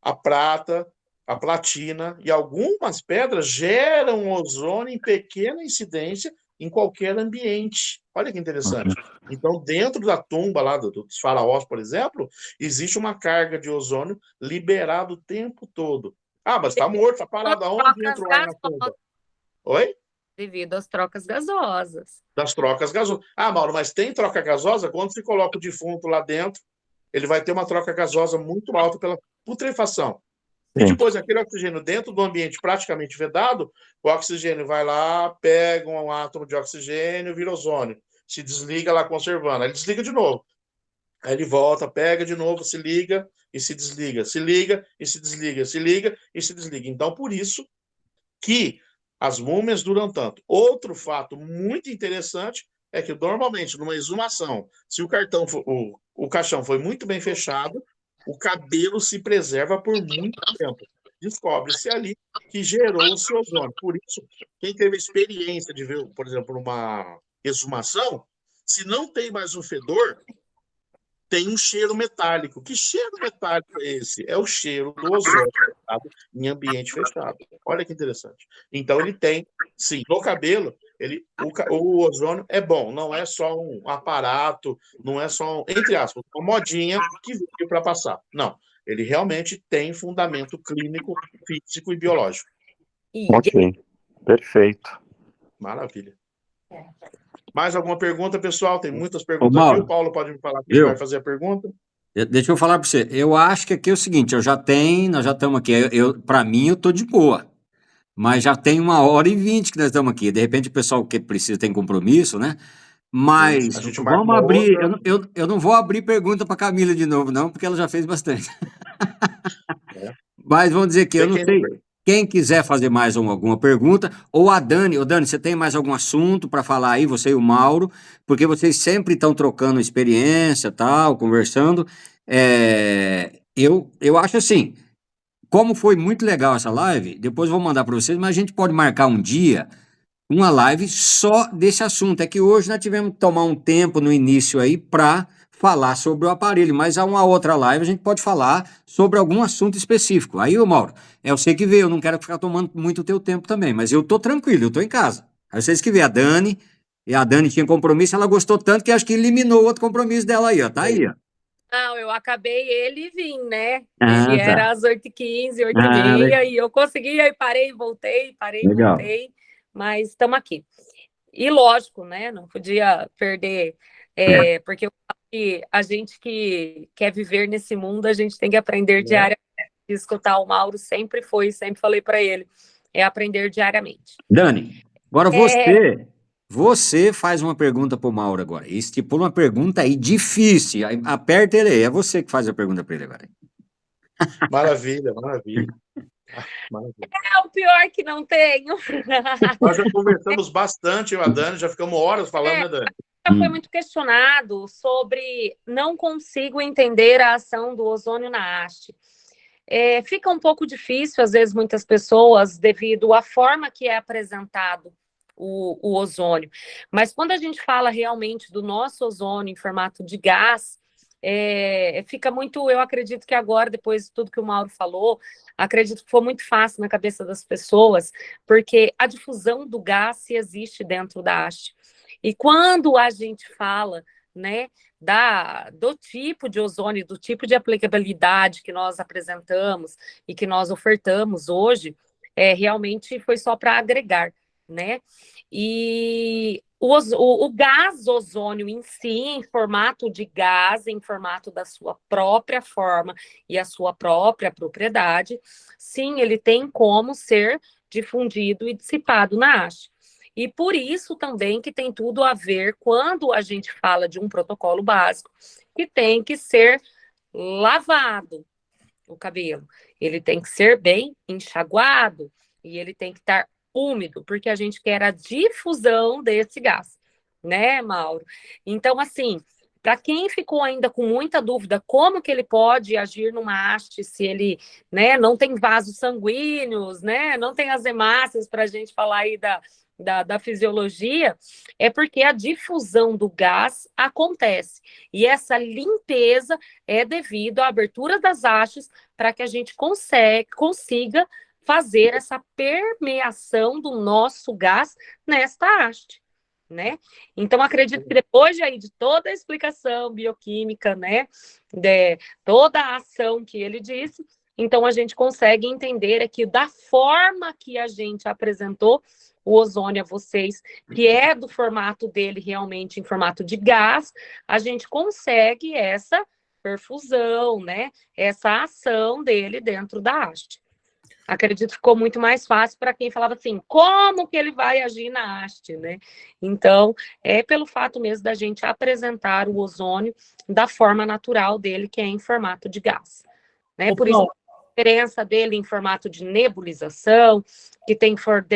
a prata, a platina e algumas pedras geram ozônio em pequena incidência em qualquer ambiente. Olha que interessante. Então, dentro da tumba lá dos faraós, por exemplo, existe uma carga de ozônio liberada o tempo todo. Mas está morto, está parado. Aonde entra o ar na tumba? Oi? Devido às trocas gasosas. Das trocas gasosas. Mauro, mas tem troca gasosa? Quando se coloca o defunto lá dentro, ele vai ter uma troca gasosa muito alta pela putrefação. E depois, aquele oxigênio dentro do ambiente praticamente vedado, o oxigênio vai lá, pega um átomo de oxigênio, vira ozônio. Se desliga lá conservando. Aí ele desliga de novo. Aí ele volta, pega de novo, se liga e se desliga. Se liga e se desliga. Se liga e se desliga. Então, por isso que as múmias duram tanto. Outro fato muito interessante é que, normalmente, numa exumação, se o caixão foi muito bem fechado, o cabelo se preserva por muito tempo. Descobre-se ali que gerou-se ozônio. Por isso, quem teve a experiência de ver, por exemplo, uma exumação, se não tem mais um fedor, tem um cheiro metálico. Que cheiro metálico é esse? É o cheiro do ozônio em ambiente fechado. Olha que interessante. Então, ele tem, sim, no cabelo, o ozônio é bom, não é só um aparato, não é só, entre aspas, uma modinha que veio para passar. Não. Ele realmente tem fundamento clínico, físico e biológico. Ok, perfeito. Maravilha. Mais alguma pergunta, pessoal? Tem muitas Ô, perguntas aqui. Mauro, O Paulo pode me falar quem vai viu? fazer a pergunta. Deixa eu falar para você. Eu acho que aqui é o seguinte, nós já estamos aqui. Para mim, eu tô de boa. Mas já tem 1h20 que nós estamos aqui. De repente, o pessoal que precisa tem compromisso, né? Sim, Mas a gente marca vamos uma abrir. outra. Eu não vou abrir pergunta para Camila de novo, não, porque ela já fez bastante. É. Mas vamos dizer que eu Tem não quem não sei. pergunta. Quem quiser fazer mais alguma pergunta, ou a Dani, ô Dani, você tem mais algum assunto para falar aí, você e o Mauro, porque vocês sempre estão trocando experiência, tal, conversando. Eu acho assim, como foi muito legal essa live, depois eu vou mandar para vocês, mas a gente pode marcar um dia, uma live só desse assunto. É que hoje nós tivemos que tomar um tempo no início aí para falar sobre o aparelho, mas há uma outra live a gente pode falar sobre algum assunto específico. Aí, ô Mauro, é você que vê, eu não quero ficar tomando muito o teu tempo também, mas eu tô tranquilo, eu tô em casa. Aí vocês que vê, a Dani, e a Dani tinha compromisso, ela gostou tanto que acho que eliminou outro compromisso dela aí, ó, tá aí, ó. Não, eu acabei ele e vim, né? Ah, Ele tá. era às 8h15, Ah, 8h30, e eu consegui, aí parei, voltei, parei, legal. voltei, mas estamos aqui. E lógico, né? Não podia perder, porque eu acho que a gente que quer viver nesse mundo, a gente tem que aprender diariamente. Escutar o Mauro sempre foi, sempre falei para ele, é aprender diariamente. Dani, agora você faz uma pergunta pro Mauro agora. Estipula uma pergunta aí difícil. Aí aperta ele aí. É você que faz a pergunta para ele agora. Maravilha, maravilha. Maravilha. É o pior que não tenho. Nós já conversamos bastante, eu e a Dani, já ficamos horas falando, né, Dani? Já foi muito questionado sobre não consigo entender a ação do ozônio na haste. Fica um pouco difícil, às vezes, muitas pessoas, devido à forma que é apresentado o ozônio. Mas quando a gente fala realmente do nosso ozônio em formato de gás, fica muito, eu acredito que agora, depois de tudo que o Mauro falou, acredito que foi muito fácil na cabeça das pessoas, porque a difusão do gás se existe dentro da haste. E quando a gente fala, né, do tipo de ozônio, do tipo de aplicabilidade que nós apresentamos e que nós ofertamos hoje, realmente foi só para agregar, né? E o gás ozônio em si, em formato de gás, em formato da sua própria forma e a sua própria propriedade, sim, ele tem como ser difundido e dissipado na haste. E por isso também que tem tudo a ver quando a gente fala de um protocolo básico, que tem que ser lavado o cabelo. Ele tem que ser bem enxaguado e ele tem que estar úmido, porque a gente quer a difusão desse gás, né, Mauro? Então, assim, para quem ficou ainda com muita dúvida como que ele pode agir numa haste se ele, né, não tem vasos sanguíneos, né, não tem as hemácias para a gente falar aí da fisiologia, é porque a difusão do gás acontece. E essa limpeza é devido à abertura das hastes para que a gente consiga fazer essa permeação do nosso gás nesta haste, né? Então, acredito que depois aí de toda a explicação bioquímica, né, de toda a ação que ele disse, então a gente consegue entender que da forma que a gente apresentou o ozônio a vocês, que é do formato dele realmente em formato de gás, a gente consegue essa perfusão, né? Essa ação dele dentro da haste. Acredito que ficou muito mais fácil para quem falava assim, como que ele vai agir na haste, né? Então, é pelo fato mesmo da gente apresentar o ozônio da forma natural dele, que é em formato de gás, né? Por isso, diferença dele em formato de nebulização, que tem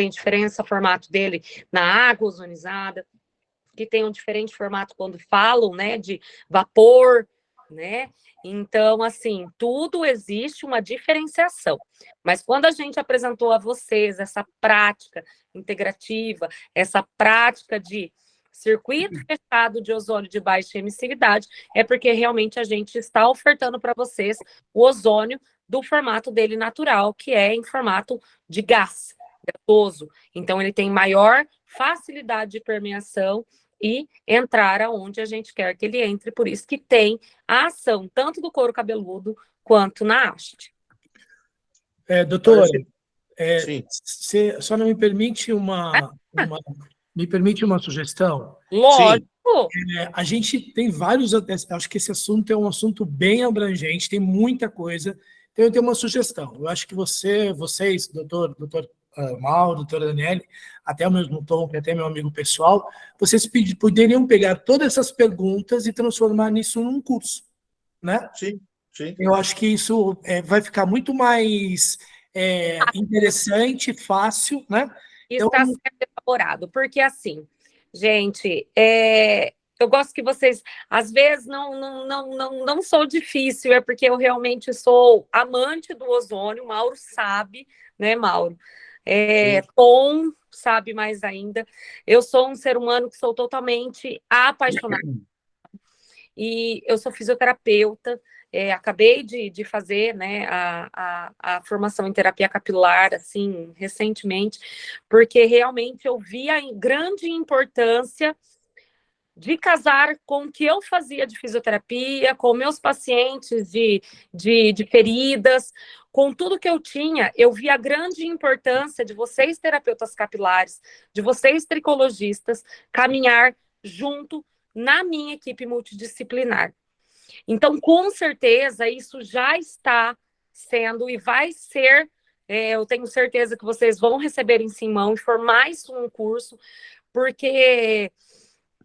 diferença formato dele na água ozonizada, que tem um diferente formato quando falam, né, de vapor, né? Então, assim, tudo existe uma diferenciação. Mas quando a gente apresentou a vocês essa prática integrativa, essa prática de circuito fechado de ozônio de baixa emissividade, é porque realmente a gente está ofertando para vocês o ozônio do formato dele natural, que é em formato de gás gasoso. Então, ele tem maior facilidade de permeação e entrar aonde a gente quer que ele entre, por isso que tem a ação tanto do couro cabeludo quanto na haste. Doutora, Sim. você só não me permite me permite uma sugestão? Lógico. A gente tem vários, acho que esse assunto é um assunto bem abrangente, tem muita coisa, então eu tenho uma sugestão. Eu acho que vocês, doutor Mauro, doutora Daniele, até o mesmo Tom, que é até meu amigo pessoal, vocês poderiam pegar todas essas perguntas e transformar nisso num curso, né? Sim. Eu acho que isso vai ficar muito mais interessante, fácil, né? Isso está sendo elaborado, porque assim, gente, eu gosto que vocês, às vezes, não sou difícil, é porque eu realmente sou amante do ozônio, Mauro sabe, né, Mauro? Tom sabe mais ainda. Eu sou um ser humano que sou totalmente apaixonada. E eu sou fisioterapeuta, acabei de fazer, né, a formação em terapia capilar, assim, recentemente, porque realmente eu vi a grande importância de casar com o que eu fazia de fisioterapia, com meus pacientes de feridas, com tudo que eu tinha, eu vi a grande importância de vocês, terapeutas capilares, de vocês, tricologistas, caminhar junto na minha equipe multidisciplinar. Então, com certeza, isso já está sendo e vai ser, eu tenho certeza que vocês vão receber em mão e formar isso um curso, porque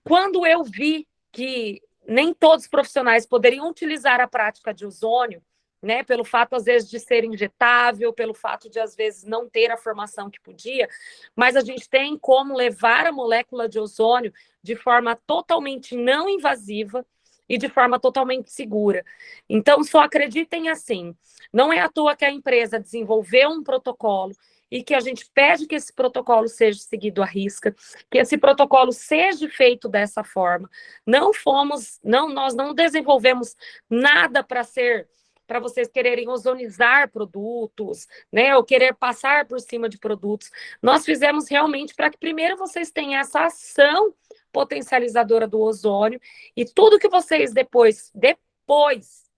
quando eu vi que nem todos os profissionais poderiam utilizar a prática de ozônio, né, pelo fato, às vezes, de ser injetável, pelo fato de, às vezes, não ter a formação que podia, mas a gente tem como levar a molécula de ozônio de forma totalmente não invasiva e de forma totalmente segura. Então, só acreditem assim, não é à toa que a empresa desenvolveu um protocolo e que a gente pede que esse protocolo seja seguido à risca, que esse protocolo seja feito dessa forma. Nós não desenvolvemos nada para vocês quererem ozonizar produtos, né, ou querer passar por cima de produtos. Nós fizemos realmente para que primeiro vocês tenham essa ação potencializadora do ozônio e tudo que vocês depois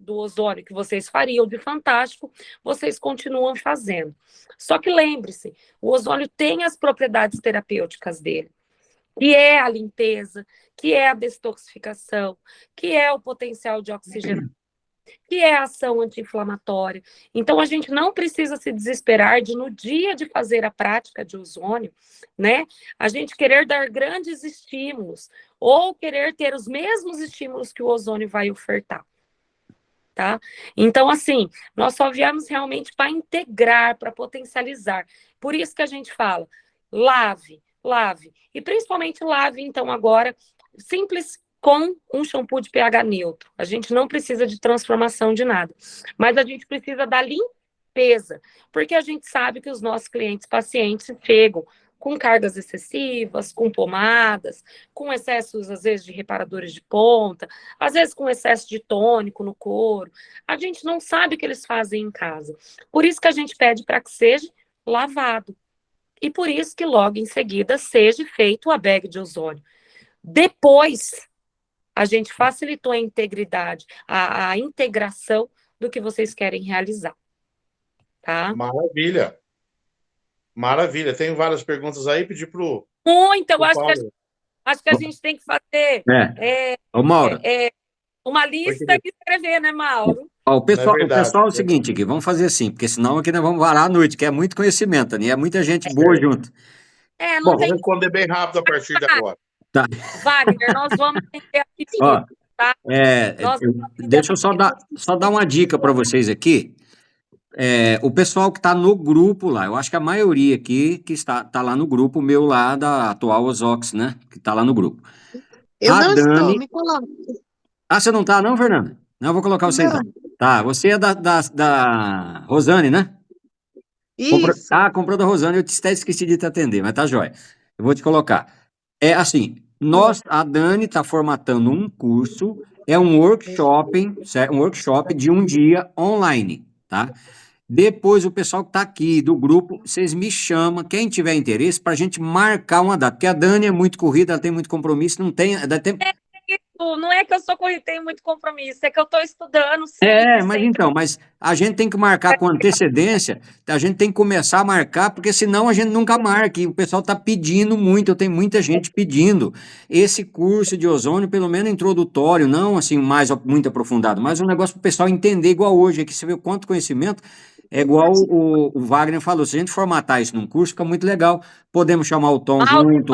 do ozônio que vocês fariam de fantástico, vocês continuam fazendo. Só que lembre-se, o ozônio tem as propriedades terapêuticas dele, que é a limpeza, que é a detoxificação, que é o potencial de oxigenação, que é a ação anti-inflamatória. Então, a gente não precisa se desesperar de, no dia de fazer a prática de ozônio, né, a gente querer dar grandes estímulos ou querer ter os mesmos estímulos que o ozônio vai ofertar. Tá? Então, assim, nós só viemos realmente para integrar, para potencializar. Por isso que a gente fala, lave. E principalmente lave, então, agora, simples com um shampoo de pH neutro. A gente não precisa de transformação de nada. Mas a gente precisa da limpeza, porque a gente sabe que os nossos clientes, pacientes, chegam com cargas excessivas, com pomadas, com excessos, às vezes, de reparadores de ponta, às vezes com excesso de tônico no couro. A gente não sabe o que eles fazem em casa. Por isso que a gente pede para que seja lavado. E por isso que logo em seguida seja feito a bag de ozônio. Depois, a gente facilitou a integridade, a integração do que vocês querem realizar. Tá? Maravilha. Tem várias perguntas aí, pedir para o Muito, eu acho que a gente tem que fazer Ô, Mauro. uma lista e escrever, né, Mauro? O pessoal é o seguinte aqui, vamos fazer assim, porque senão aqui nós vamos varar a noite, que é muito conhecimento, né? É muita gente boa junto. Vou responder bem rápido a partir de agora. Tá. Wagner, nós vamos entender aqui, tá? Deixa eu só dar uma dica para vocês aqui. O pessoal que está no grupo lá, eu acho que a maioria aqui que está lá no grupo meu lá da atual Ozox, né? Que está lá no grupo. Eu a não Dani... estou, me coloca. Você não está não, Fernanda? Não, eu vou colocar você então. Tá, você é da Rosane, né? Isso. Comprou da Rosane, eu até esqueci de te atender, mas tá jóia. Eu vou te colocar. Assim, a Dani está formatando um curso, um workshop de um dia online, tá? Depois, o pessoal que está aqui do grupo, vocês me chamam, quem tiver interesse, para a gente marcar uma data. Porque a Dani é muito corrida, ela tem muito compromisso, não tem. Dá tempo. Não é que eu sou corrida, tenho muito compromisso, é que eu estou estudando Mas a gente tem que marcar com antecedência, a gente tem que começar a marcar, porque senão a gente nunca marca, e o pessoal está pedindo muito, eu tenho muita gente pedindo esse curso de ozônio, pelo menos introdutório, não assim, muito aprofundado, mas um negócio para o pessoal entender igual hoje, aqui você vê o quanto conhecimento, é igual o Wagner falou, se a gente formatar isso num curso, fica muito legal, podemos chamar o Tom junto,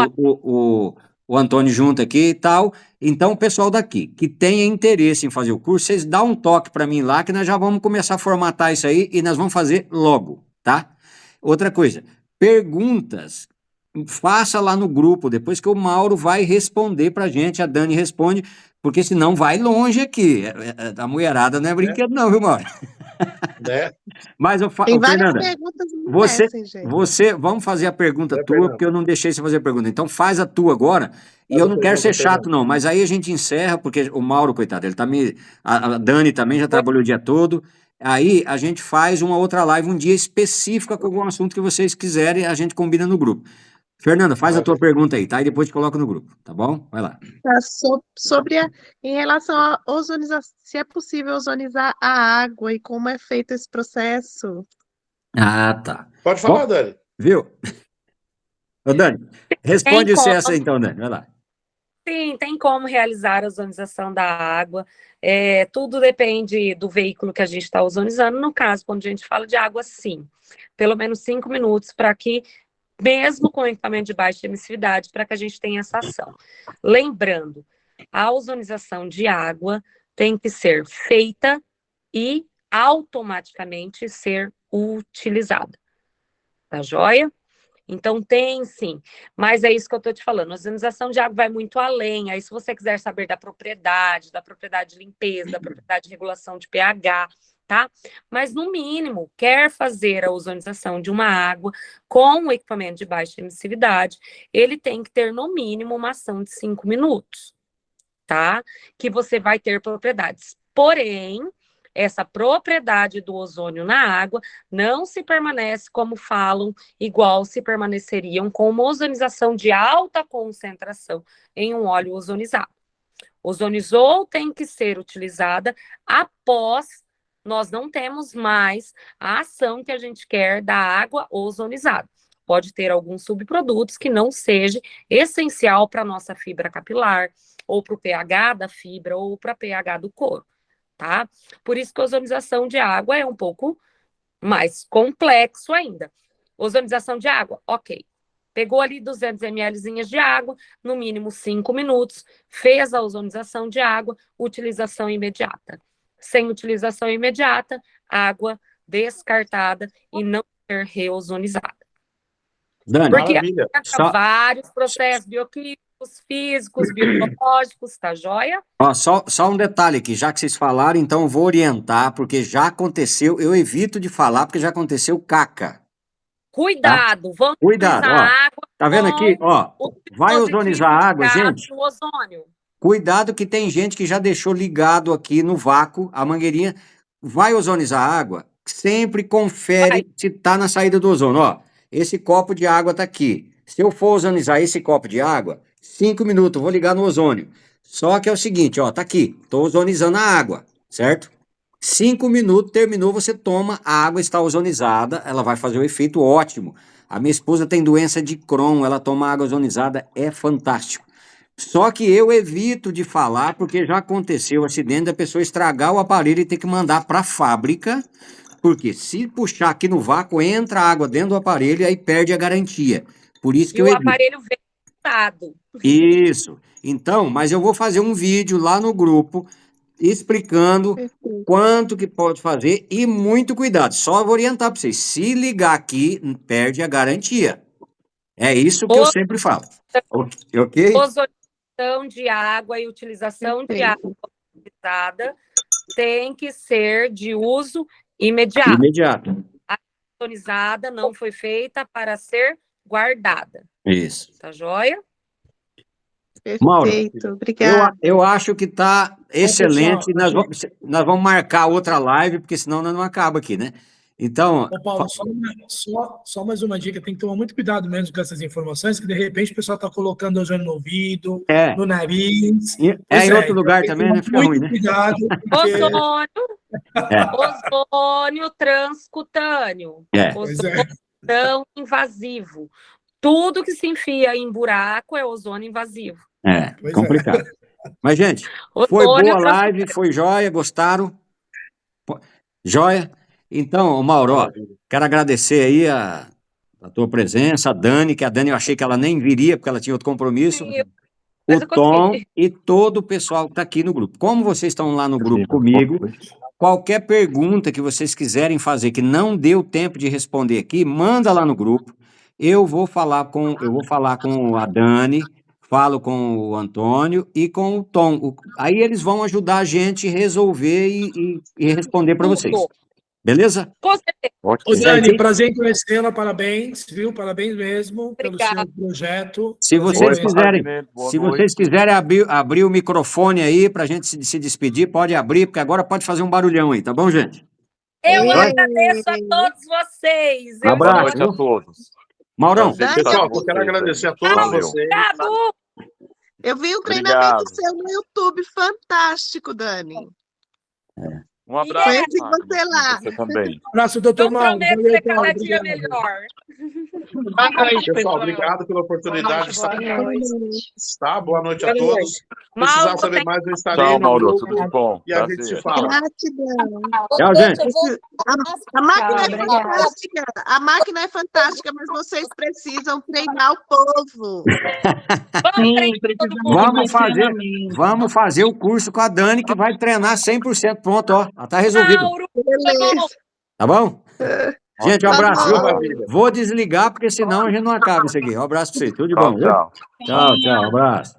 o Antônio junto aqui e tal. Então, o pessoal daqui que tenha interesse em fazer o curso, vocês dão um toque para mim lá, que nós já vamos começar a formatar isso aí e nós vamos fazer logo, tá? Outra coisa, perguntas, faça lá no grupo, depois que o Mauro vai responder para a gente, a Dani responde, porque senão vai longe aqui. A mulherada não é brinquedo não, viu, Mauro? Né? Mas Tem várias Fernanda, perguntas no Messenger. vamos fazer a pergunta tua, Fernanda. porque eu não deixei você fazer a pergunta. Então faz a tua agora, e eu não quero ser chato não, mas aí a gente encerra, porque o Mauro, coitado, ele tá a Dani também já trabalhou o dia todo, aí a gente faz uma outra live, um dia específico com algum assunto que vocês quiserem, a gente combina no grupo. Fernanda, faz a tua pergunta aí, tá? E depois te coloca no grupo, tá bom? Vai lá. Tá, em relação à ozonização, se é possível ozonizar a água e como é feito esse processo. Ah, tá. Pode falar, Bom, Dani. viu? Ô, Dani, responde essa então, Dani, vai lá. Sim, tem como realizar a ozonização da água. Tudo depende do veículo que a gente está ozonizando. No caso, quando a gente fala de água, sim. Pelo menos 5 minutos para que, mesmo com equipamento de baixa emissividade, para que a gente tenha essa ação. Lembrando, a ozonização de água tem que ser feita e automaticamente ser utilizada. Tá joia? Então, tem sim, mas é isso que eu estou te falando, a ozonização de água vai muito além, aí se você quiser saber da propriedade de limpeza, da propriedade de regulação de pH, tá? Mas, no mínimo, quer fazer a ozonização de uma água com um equipamento de baixa emissividade, ele tem que ter, no mínimo, uma ação de 5 minutos, tá? Que você vai ter propriedades. Porém, essa propriedade do ozônio na água não se permanece como falam, igual se permaneceriam com uma ozonização de alta concentração em um óleo ozonizado. Ozonizou tem que ser utilizada após nós não temos mais a ação que a gente quer da água ozonizada. Pode ter alguns subprodutos que não seja essencial para a nossa fibra capilar, ou para o pH da fibra, ou para o pH do couro. Tá? Por isso que a ozonização de água é um pouco mais complexo ainda. Ozonização de água, ok. Pegou ali 200 ml de água, no mínimo 5 minutos, fez a ozonização de água, utilização imediata. Sem utilização imediata, água descartada e não ser reozonizada. Dani, porque vários processos bioquímicos, físicos, biológicos, tá joia? Ó, só um detalhe aqui, já que vocês falaram, então eu vou orientar, porque já aconteceu, eu evito de falar, porque já aconteceu caca. Cuidado, tá? Vamos Cuidado, ozonizar a água. Tá vendo aqui? Ó, vai ozonizar a água, gente. Ozônio. Cuidado que tem gente que já deixou ligado aqui no vácuo, a mangueirinha. Vai ozonizar a água, sempre confere se tá na saída do ozônio. Ó, esse copo de água tá aqui. Se eu for ozonizar esse copo de água, 5 minutos, vou ligar no ozônio. Só que é o seguinte, ó, tá aqui, tô ozonizando a água, certo? 5 minutos, terminou, você toma, a água está ozonizada, ela vai fazer o efeito ótimo. A minha esposa tem doença de Crohn, ela toma água ozonizada, é fantástico. Só que eu evito de falar, porque já aconteceu o acidente da pessoa estragar o aparelho e ter que mandar para a fábrica, porque se puxar aqui no vácuo, entra água dentro do aparelho e aí perde a garantia. Por isso que eu evito. E o aparelho vem montado. Isso. Então, mas eu vou fazer um vídeo lá no grupo explicando quanto que pode fazer e muito cuidado. Só vou orientar para vocês. Se ligar aqui, perde a garantia. É isso que eu sempre falo. Ok? Ozonização de água e utilização de água utilizada tem que ser de uso imediato. Imediato. A ozonizada não foi feita para ser guardada. Isso. Tá joia? Mauro, Perfeito, obrigada. Eu acho que tá excelente. Nós vamos marcar outra live, porque senão não acaba aqui, né? Então, Ô, Paulo, só mais uma dica, tem que tomar muito cuidado mesmo com essas informações, que de repente o pessoal está colocando ozônio no ouvido, no nariz. em outro lugar tem que também, tomar né? Fica ruim, né? cuidado, porque... Ozônio transcutâneo. Ozônio não invasivo. Tudo que se enfia em buraco é ozônio invasivo. Complicado. Mas, gente, foi boa a live, foi joia, gostaram? Joia? Então, Mauro, ó, quero agradecer aí a tua presença, a Dani, que a Dani eu achei que ela nem viria, porque ela tinha outro compromisso. Sim, o Tom e todo o pessoal que está aqui no grupo. Como vocês estão lá no grupo comigo, qualquer pergunta que vocês quiserem fazer que não deu tempo de responder aqui, manda lá no grupo. Eu vou falar com a Dani, falo com o Antônio e com o Tom. Aí eles vão ajudar a gente a resolver e responder para vocês. Beleza? Com certeza. Ô, Dani, prazer em conhecê-la, parabéns, viu? Parabéns mesmo pelo seu projeto. Se vocês quiserem abrir o microfone aí para a gente se despedir, pode abrir, porque agora pode fazer um barulhão aí, tá bom, gente? Eu agradeço a todos vocês. Boa noite a todos. Maurão. Pessoal, eu quero agradecer a todos vocês. Eu vi um treinamento seu no YouTube fantástico, Dani. Um abraço. Conheci você lá. Você também. Um abraço, doutor Mauro. Prometo ser cada dia melhor. Pessoal, obrigado pela oportunidade de estar aqui. Tá? Boa noite a todos. Se precisar saber mais, eu estarei Tchau, no Mauro, grupo tudo bom? e a gente se fala. Gratidão. Tchau, gente. A máquina é fantástica. A máquina é fantástica, mas vocês precisam treinar o povo. Vamos fazer o curso com a Dani, que vai treinar 100%. Pronto, ó. Tá resolvido. Tá bom? Gente, um abraço. Vou desligar, porque senão a gente não acaba isso aqui. Um abraço pra vocês. Tudo de bom. Tchau. Tchau, abraço.